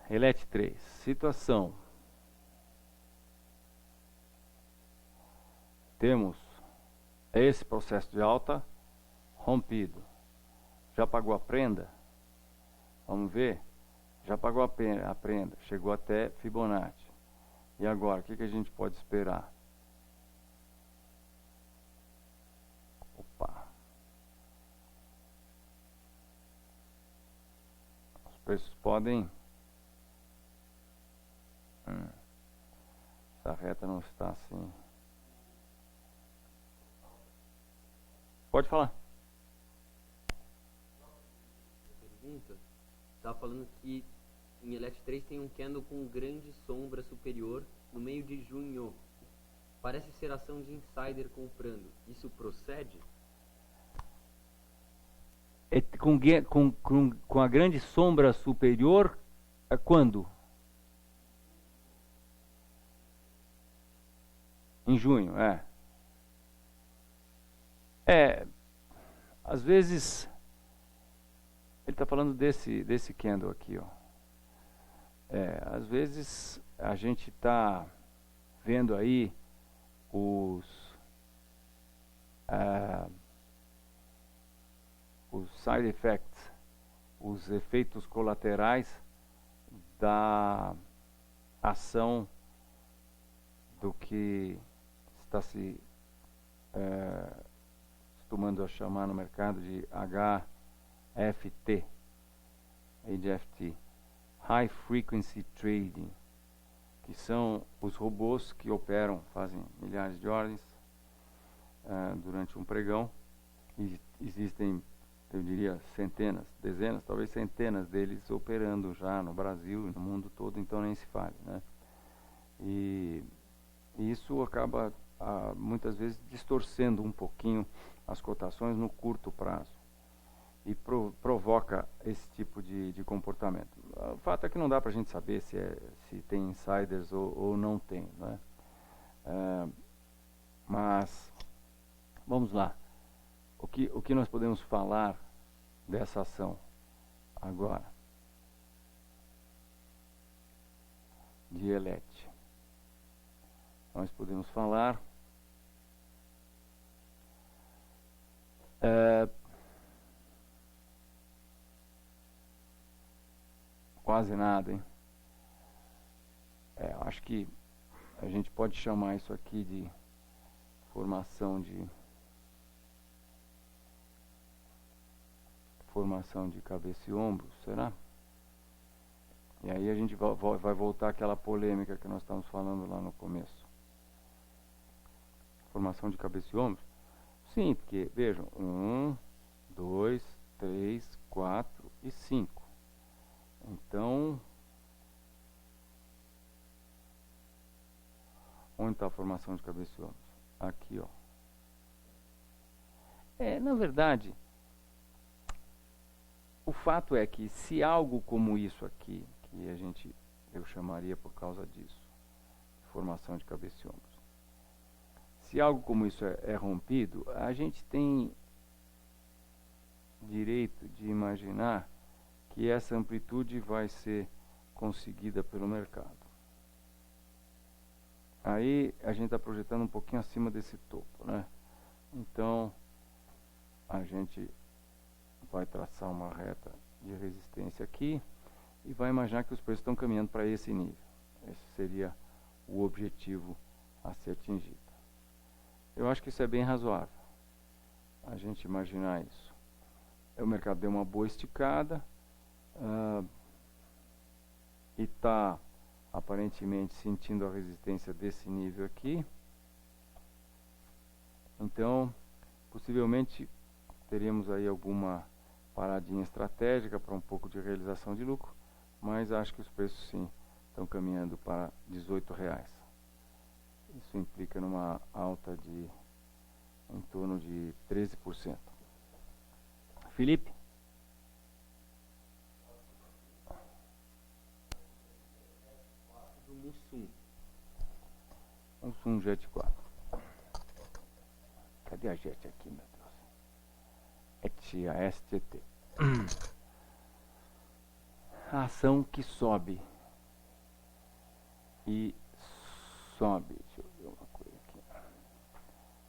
Elet 3. Situação. Temos esse processo de alta rompido. Já pagou a prenda? Vamos ver. Já pagou a prenda. Chegou até Fibonacci. E agora, o que a gente pode esperar? Opa. Os preços podem... Essa reta não está assim. Pode falar. Pergunta. Estava falando que em Elet 3 tem um candle com grande sombra superior no meio de junho. Parece ser ação de insider comprando. Isso procede? Com a grande sombra superior, quando? Em junho, às vezes, ele está falando desse candle aqui, ó. Às vezes a gente está vendo aí os side effects, os efeitos colaterais da ação do que está se costumando a chamar no mercado de HFT, HFT, High Frequency Trading, que são os robôs que operam, fazem milhares de ordens durante um pregão, e existem, eu diria, centenas, dezenas, talvez centenas deles operando já no Brasil e no mundo todo, então nem se fale, né? E isso acaba muitas vezes distorcendo um pouquinho as cotações no curto prazo e provoca esse tipo de comportamento. O fato é que não dá para a gente saber se tem insiders ou não tem, né? Mas vamos lá. O que nós podemos falar dessa ação agora de Elet? Nós podemos falar quase nada, hein? Acho que a gente pode chamar isso aqui de formação de cabeça e ombro, será? E aí a gente vai voltar àquela polêmica que nós estamos falando lá no começo. Formação de cabeça e ombro? Sim, porque, vejam, 1, 2, 3, 4 e 5. Então, onde está a formação de cabeça e ombros? Aqui, ó. Na verdade, o fato é que se algo como isso aqui, que eu chamaria por causa disso, formação de cabeça e ombros, se algo como isso é rompido, a gente tem direito de imaginar que essa amplitude vai ser conseguida pelo mercado. Aí a gente está projetando um pouquinho acima desse topo, né? Então a gente vai traçar uma reta de resistência aqui e vai imaginar que os preços estão caminhando para esse nível. Esse seria o objetivo a ser atingido. Eu acho que isso é bem razoável, a gente imaginar isso. O mercado deu uma boa esticada e está aparentemente sentindo a resistência desse nível aqui. Então, possivelmente teríamos aí alguma paradinha estratégica para um pouco de realização de lucro, mas acho que os preços sim estão caminhando para R$18. Isso implica numa alta de em torno de 13%. Felipe? Do Mussum. Mussum Jet 4. Cadê a Jet aqui, meu Deus? É a STT. A ação que sobe e sobe. Deixa eu ver uma coisa aqui.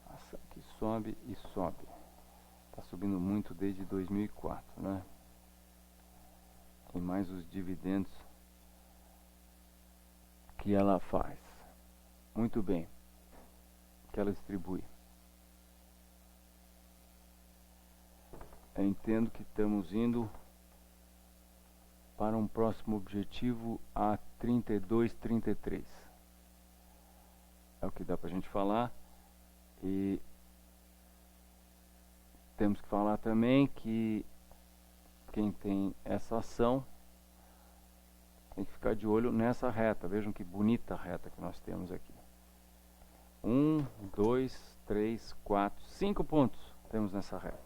A ação que sobe e sobe. Está subindo muito desde 2004, né? E mais os dividendos que ela faz. Muito bem. Que ela distribui. Eu entendo que estamos indo para um próximo objetivo a 32, 33. É o que dá para a gente falar. E temos que falar também que quem tem essa ação tem que ficar de olho nessa reta. Vejam que bonita reta que nós temos aqui. 1, 2, 3, 4, 5 pontos temos nessa reta.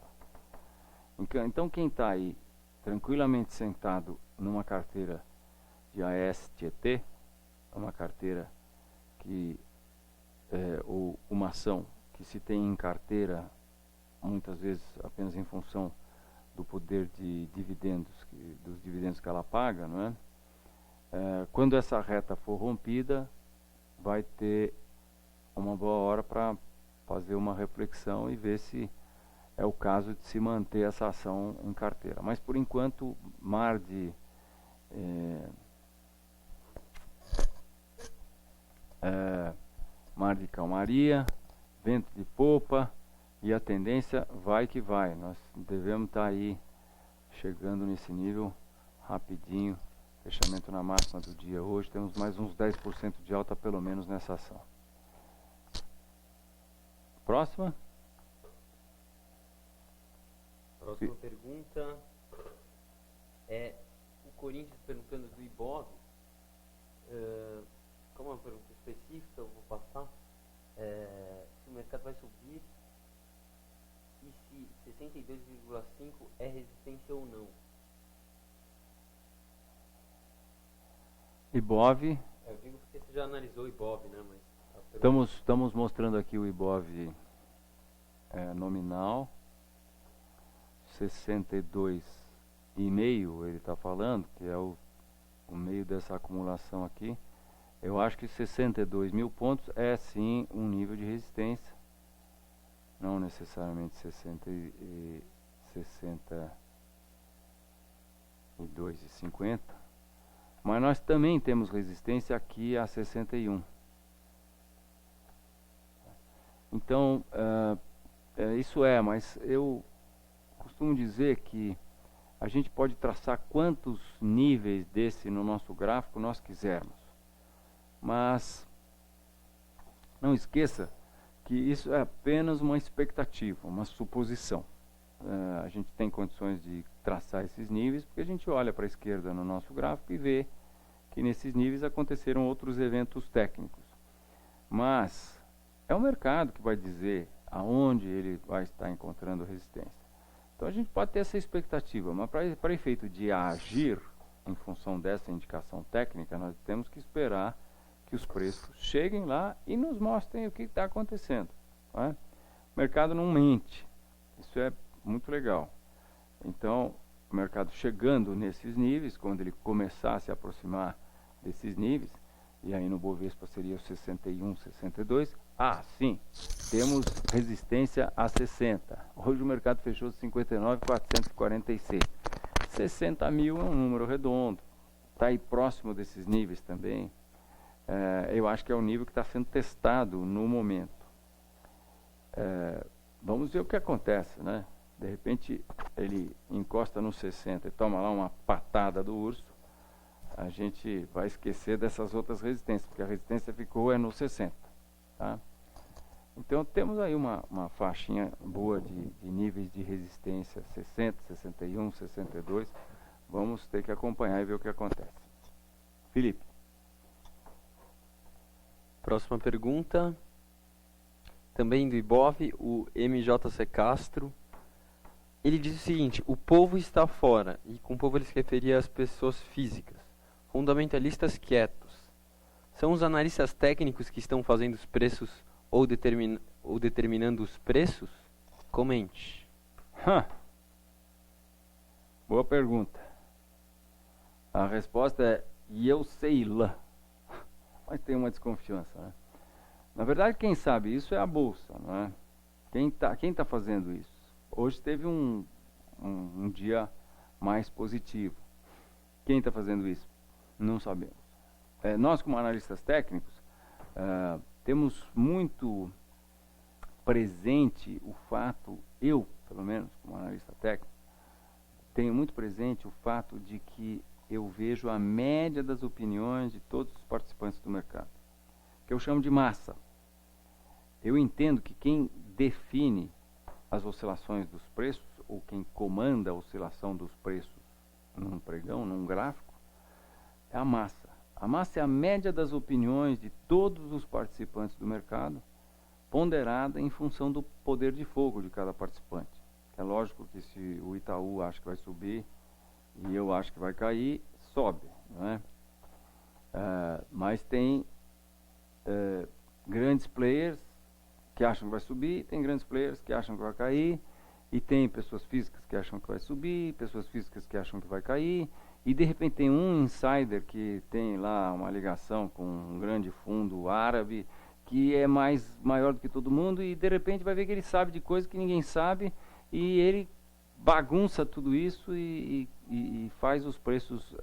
Então quem está aí tranquilamente sentado numa carteira de ASTT, uma carteira que ou uma ação que se tem em carteira muitas vezes apenas em função do poder de dividendos, dos dividendos que ela paga, não é? Quando essa reta for rompida, vai ter uma boa hora para fazer uma reflexão e ver se é o caso de se manter essa ação em carteira. Mas por enquanto, mar de calmaria, vento de popa, e a tendência vai que vai. Nós devemos estar aí chegando nesse nível rapidinho. Fechamento na máxima do dia hoje. Temos mais uns 10% de alta pelo menos nessa ação. Próxima. Próxima pergunta é o Corinthians perguntando do Ibov. Como é uma pergunta específica, eu vou passar. Se o mercado vai subir e se 62,5 é resistência ou não. Ibov. Eu digo porque você já analisou o Ibov, né? Mas Estamos mostrando aqui o Ibov nominal. 62,5 ele está falando, que é o meio dessa acumulação aqui. Eu acho que 62 mil pontos é sim um nível de resistência, não necessariamente 62,50, mas nós também temos resistência aqui a 61. Então isso mas eu costumo dizer que a gente pode traçar quantos níveis desse no nosso gráfico nós quisermos, mas não esqueça que isso é apenas uma expectativa, uma suposição. a gente tem condições de traçar esses níveis, porque a gente olha para a esquerda no nosso gráfico e vê que nesses níveis aconteceram outros eventos técnicos. Mas é o mercado que vai dizer aonde ele vai estar encontrando resistência. Então a gente pode ter essa expectativa, mas para efeito de agir em função dessa indicação técnica, nós temos que esperar que os preços cheguem lá e nos mostrem o que está acontecendo. Não é? O mercado não mente. Isso é muito legal. Então, o mercado chegando nesses níveis, quando ele começar a se aproximar desses níveis, e aí no Bovespa seria o 61, 62, sim, temos resistência a 60. Hoje o mercado fechou 59.446. 60 mil é um número redondo. Está aí próximo desses níveis também. Eu acho que é o nível que está sendo testado no momento. Vamos ver o que acontece, né? De repente ele encosta no 60 e toma lá uma patada do urso, a gente vai esquecer dessas outras resistências, porque a resistência ficou no 60, tá? Então temos aí uma faixinha boa de níveis de resistência, 60, 61, 62, vamos ter que acompanhar e ver o que acontece. Felipe. Próxima pergunta, também do Ibov, o MJC Castro. Ele diz o seguinte: o povo está fora, e com o povo ele se referia às pessoas físicas, fundamentalistas quietos. São os analistas técnicos que estão fazendo os preços ou determinando os preços? Comente. Boa pergunta. A resposta é: eu sei lá. Mas tem uma desconfiança, né? Na verdade, quem sabe isso é a Bolsa, não é? Quem tá fazendo isso? Hoje teve um dia mais positivo. Quem está fazendo isso? Não sabemos. Nós, como analistas técnicos, temos muito presente o fato, eu, pelo menos, como analista técnico, tenho muito presente o fato de que eu vejo a média das opiniões de todos os participantes do mercado, que eu chamo de massa. Eu entendo que quem define as oscilações dos preços, ou quem comanda a oscilação dos preços num pregão, num gráfico, é a massa. A massa é a média das opiniões de todos os participantes do mercado, ponderada em função do poder de fogo de cada participante. É lógico que se o Itaú acha que vai subir e eu acho que vai cair, sobe, não é? Mas tem grandes players que acham que vai subir, tem grandes players que acham que vai cair, e tem pessoas físicas que acham que vai subir, pessoas físicas que acham que vai cair, e de repente tem um insider que tem lá uma ligação com um grande fundo árabe, que é maior do que todo mundo, e de repente vai ver que ele sabe de coisas que ninguém sabe, e ele bagunça tudo isso e faz os preços,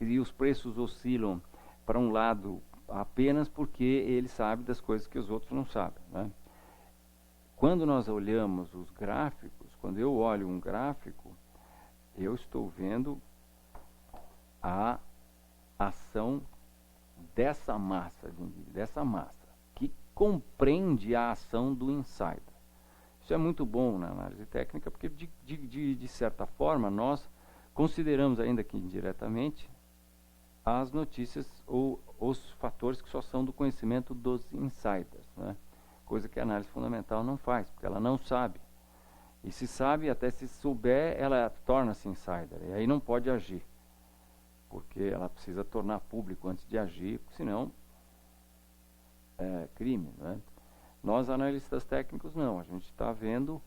e os preços oscilam para um lado apenas porque ele sabe das coisas que os outros não sabem, né? Quando nós olhamos os gráficos, quando eu olho um gráfico, eu estou vendo a ação dessa massa, que compreende a ação do insider. Isso é muito bom na análise técnica, porque de certa forma nós consideramos, ainda que indiretamente, as notícias ou os fatores que só são do conhecimento dos insiders, né? Coisa que a análise fundamental não faz, porque ela não sabe. E se sabe, até se souber, ela torna-se insider, e aí não pode agir, porque ela precisa tornar público antes de agir, porque senão é crime, né? Nós, analistas técnicos, não, a gente está vendo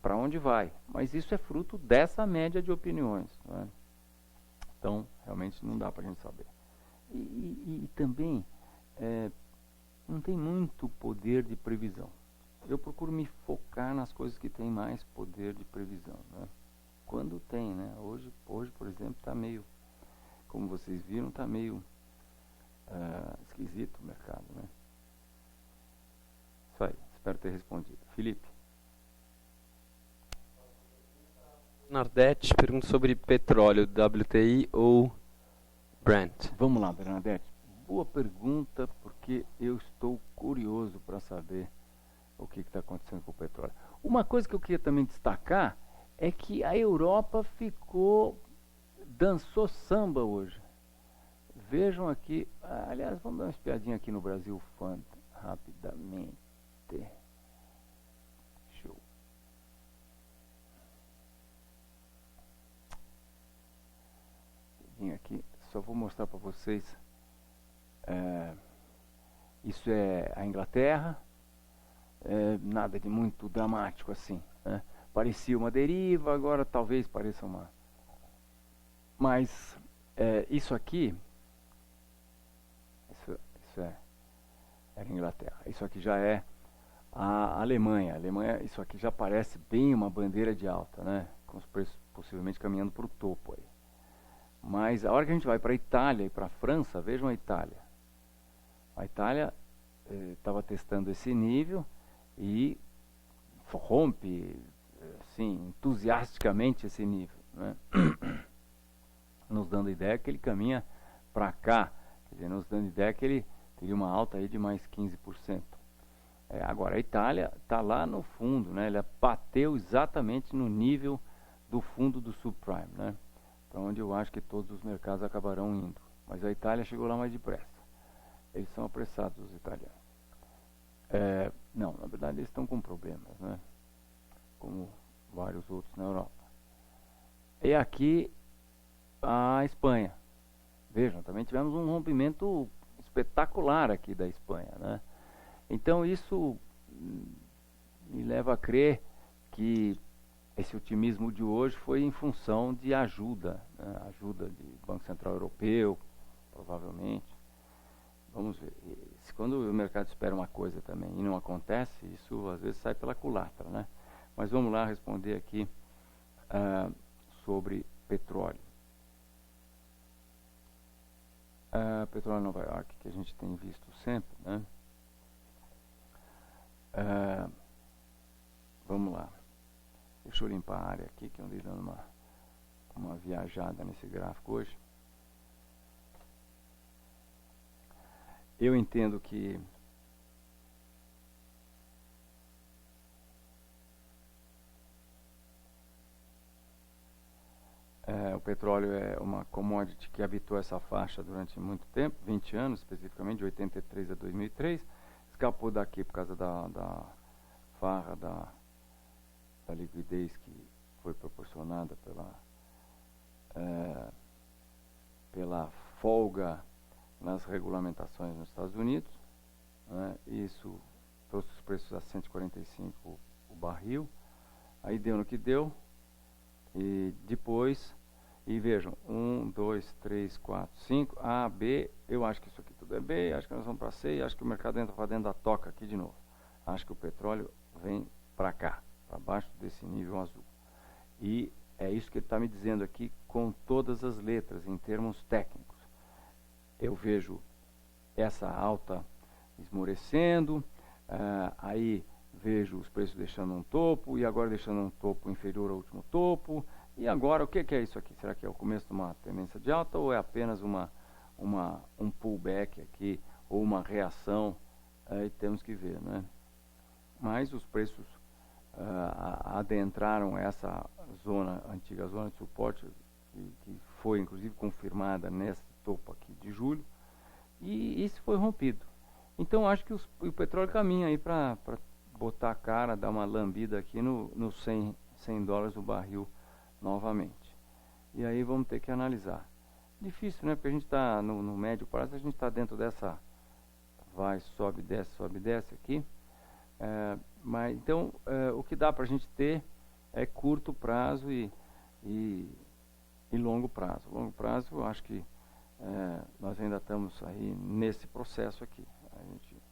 para onde vai, mas isso é fruto dessa média de opiniões, né? Então, realmente não dá para a gente saber. E também não tem muito poder de previsão. Eu procuro me focar nas coisas que têm mais poder de previsão, né? Quando tem, né? Hoje por exemplo, está meio, como vocês viram, está meio esquisito o mercado, né? Isso aí, espero ter respondido. Felipe. Bernadette pergunta sobre petróleo, WTI ou Brent. Vamos lá, Bernadette. Boa pergunta, porque eu estou curioso para saber o que está acontecendo com o petróleo. O Uma coisa que eu queria também destacar é que a Europa dançou samba hoje. Vejam aqui, aliás, vamos dar uma espiadinha aqui no Brasil Fanta, rapidamente. Show. Aqui, só vou mostrar para vocês. Isso é a Inglaterra, nada de muito dramático assim, né? Parecia uma deriva, agora talvez pareça uma. Mas isso aqui, isso é a Inglaterra. Isso aqui já é a Alemanha. Isso aqui já parece bem uma bandeira de alta, né? Com os preços possivelmente caminhando para o topo aí. Mas a hora que a gente vai para a Itália e para a França, vejam a Itália. A Itália estava testando esse nível e rompe, assim, entusiasticamente esse nível, né? Nos dando ideia que ele caminha para cá, quer dizer, nos dando ideia que ele teria uma alta aí de mais 15%. Agora, a Itália está lá no fundo, né? Ele bateu exatamente no nível do fundo do subprime, né? Para onde eu acho que todos os mercados acabarão indo. Mas a Itália chegou lá mais depressa. Eles são apressados, os italianos. Não, na verdade eles estão com problemas, né? Como vários outros na Europa. E aqui a Espanha. Vejam, também tivemos um rompimento espetacular aqui da Espanha, né? Então isso me leva a crer que esse otimismo de hoje foi em função de ajuda, né? Ajuda de Banco Central Europeu, provavelmente. Vamos ver. Quando o mercado espera uma coisa também e não acontece, isso às vezes sai pela culatra, né? Mas vamos lá responder aqui sobre petróleo. Petróleo Nova York, que a gente tem visto sempre, né? Vamos lá. Deixa eu limpar a área aqui, que eu andei dando uma viajada nesse gráfico hoje. Eu entendo que o petróleo é uma commodity que habitou essa faixa durante muito tempo, 20 anos especificamente, de 83 a 2003. Escapou daqui por causa da farra da liquidez que foi proporcionada pela folga nas regulamentações nos Estados Unidos, né? Isso trouxe os preços a 145 o barril. Aí deu no que deu. E depois, vejam, 1, 2, 3, 4, 5, A, B, eu acho que isso aqui tudo é B, acho que nós vamos para C, e acho que o mercado entra para dentro da toca aqui de novo. Acho que o petróleo vem para cá, para baixo desse nível azul. E é isso que ele está me dizendo aqui com todas as letras, em termos técnicos. Eu vejo essa alta esmorecendo, aí vejo os preços deixando um topo, e agora deixando um topo inferior ao último topo. E agora, o que é isso aqui? Será que é o começo de uma tendência de alta ou é apenas um pullback aqui, ou uma reação? Aí temos que ver, né? Mas os preços adentraram essa antiga zona de suporte, que foi inclusive confirmada nesse topo aqui de julho, e isso foi rompido. Então acho que o petróleo caminha aí para botar a cara, dar uma lambida aqui no 100 dólares o barril novamente. E aí vamos ter que analisar. Difícil, né? Porque a gente está no médio prazo, a gente está dentro dessa sobe, desce aqui. Mas então o que dá para a gente ter é curto prazo e longo prazo. Longo prazo, eu acho que nós ainda estamos aí nesse processo aqui. A gente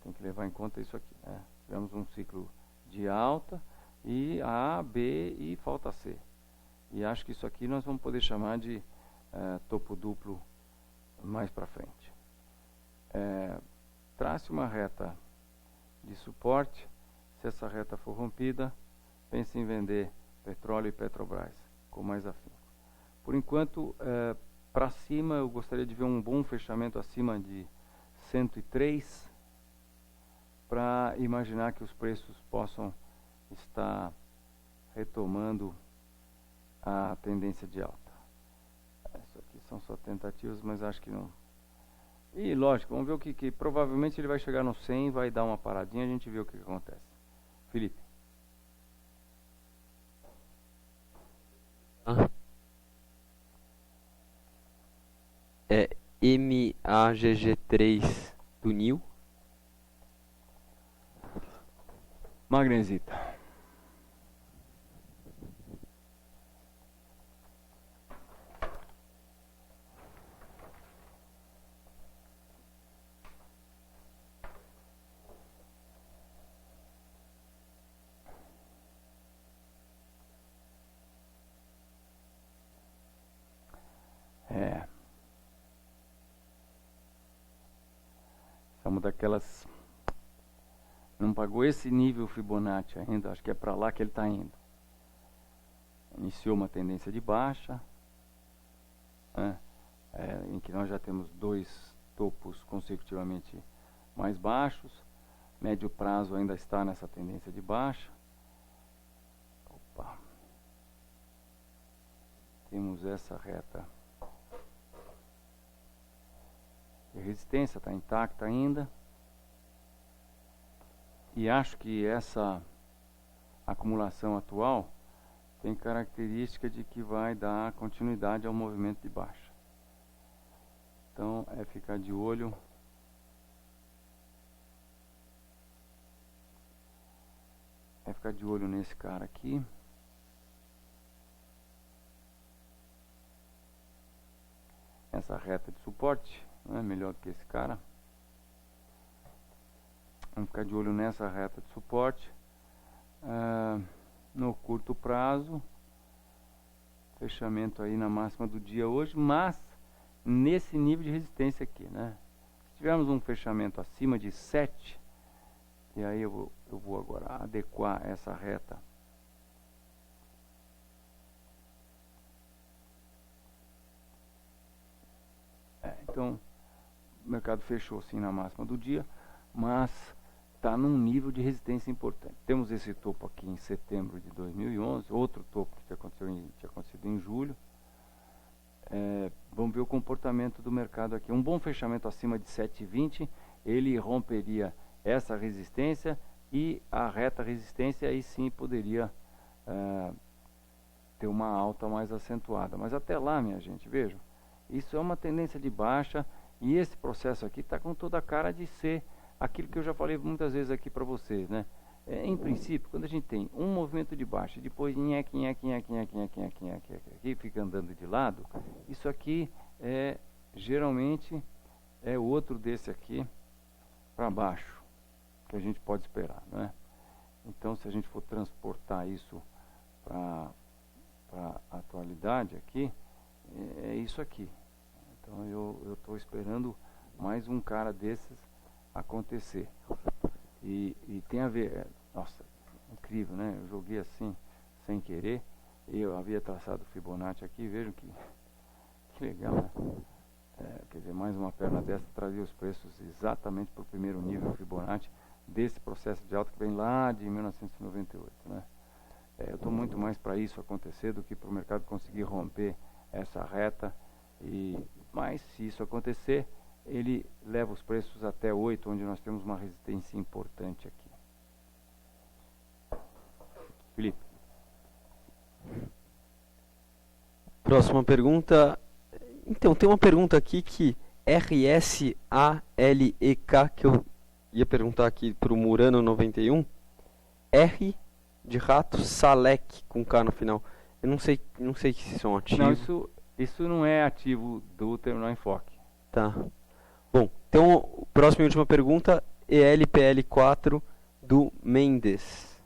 tem que levar em conta isso aqui, né? Tivemos um ciclo de alta e A, B e falta C. E acho que isso aqui nós vamos poder chamar de topo duplo mais para frente. Trace uma reta de suporte. Se essa reta for rompida, pense em vender petróleo e Petrobras com mais afinco. Por enquanto, para cima, eu gostaria de ver um bom fechamento acima de 103 para imaginar que os preços possam estar retomando a tendência de alta. Isso aqui são só tentativas, mas acho que não. E lógico, vamos ver o que provavelmente ele vai chegar no 100, vai dar uma paradinha, a gente vê o que acontece. Felipe. É MAGG3 do NIL. Magnezita. Somos daquelas... Não pagou esse nível Fibonacci ainda, acho que é para lá que ele está indo. Iniciou uma tendência de baixa, né, em que nós já temos 2 topos consecutivamente mais baixos. Médio prazo ainda está nessa tendência de baixa. Opa. Temos essa reta de resistência, está intacta ainda. E acho que essa acumulação atual tem característica de que vai dar continuidade ao movimento de baixa. Então é ficar de olho. É ficar de olho nesse cara aqui. Essa reta de suporte não é melhor do que esse cara. Vamos ficar de olho nessa reta de suporte. No curto prazo, fechamento aí na máxima do dia hoje, mas nesse nível de resistência aqui, né? Se tivermos um fechamento acima de 7, e aí eu vou agora adequar essa reta então o mercado fechou sim na máxima do dia, mas está num nível de resistência importante. Temos esse topo aqui em setembro de 2011, outro topo que tinha acontecido em julho. Vamos ver o comportamento do mercado aqui. Um bom fechamento acima de 7,20, ele romperia essa resistência e a reta resistência, aí sim poderia ter uma alta mais acentuada. Mas até lá, minha gente, vejam, isso é uma tendência de baixa e esse processo aqui está com toda a cara de ser aquilo que eu já falei muitas vezes aqui para vocês, né? Em princípio, quando a gente tem um movimento de baixa, depois nheque, aqui fica andando de lado, isso aqui geralmente é outro desse aqui para baixo, que a gente pode esperar, né? Então, se a gente for transportar isso para a atualidade aqui, é isso aqui. Então, eu estou esperando mais um cara desses acontecer. E tem a ver, nossa, incrível, né? Eu joguei assim, sem querer, e eu havia traçado o Fibonacci aqui, vejam que legal, né? Quer dizer, mais uma perna dessa trazia os preços exatamente para o primeiro nível Fibonacci desse processo de alta que vem lá de 1998, né? Eu estou muito mais para isso acontecer do que para o mercado conseguir romper essa reta, mas se isso acontecer, ele leva os preços até 8, onde nós temos uma resistência importante aqui. Felipe. Próxima pergunta. Então, tem uma pergunta aqui que RSALEK, que eu ia perguntar aqui para o Murano 91. R de rato, Salek, com K no final. Eu não sei se são ativos. Não, isso não é ativo do Terminal Enfoque. Tá. Bom, então, próxima e última pergunta, ELPL4 do Mendes.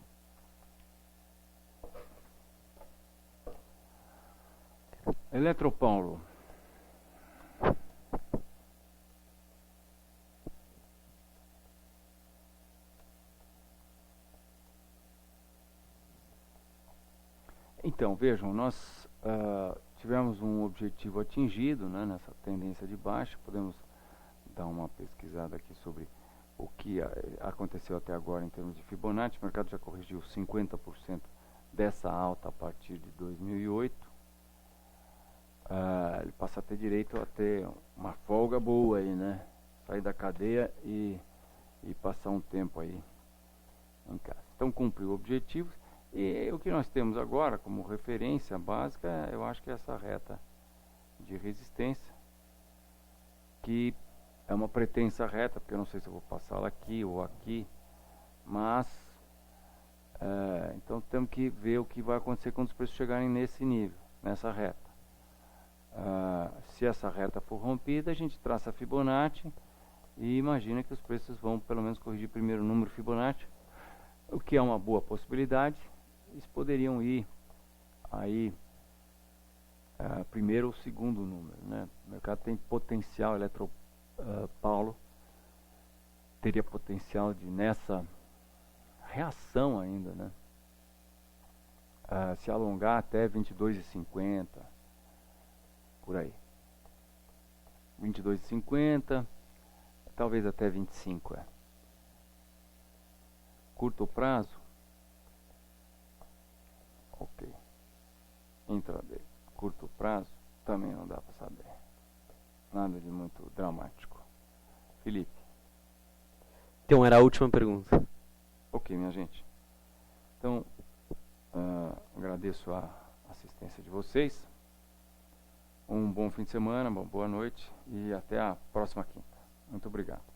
Eletropaulo. Então, vejam, nós tivemos um objetivo atingido, né, nessa tendência de baixa. Podemos dar uma pesquisada aqui sobre o que aconteceu até agora em termos de Fibonacci. O mercado já corrigiu 50% dessa alta a partir de 2008. Ele passa a ter direito a ter uma folga boa aí, né? Sair da cadeia e passar um tempo aí em casa. Então cumpriu objetivos. E o que nós temos agora como referência básica, eu acho que é essa reta de resistência, que é uma pretensa reta, porque eu não sei se eu vou passá-la aqui ou aqui, mas então temos que ver o que vai acontecer quando os preços chegarem nesse nível, nessa reta. Se essa reta for rompida, a gente traça a Fibonacci e imagina que os preços vão pelo menos corrigir primeiro o número Fibonacci, o que é uma boa possibilidade. Eles poderiam ir aí primeiro ou segundo número, né? O mercado tem potencial, Paulo teria potencial de, nessa reação ainda, né, se alongar até 22,50, por aí, 22,50, talvez até 25. Curto prazo, ok. Intraday, curto prazo, também não dá para saber. Nada de muito dramático. Felipe. Então era a última pergunta. Ok, minha gente. Então, agradeço a assistência de vocês. Um bom fim de semana, boa noite e até a próxima quinta. Muito obrigado.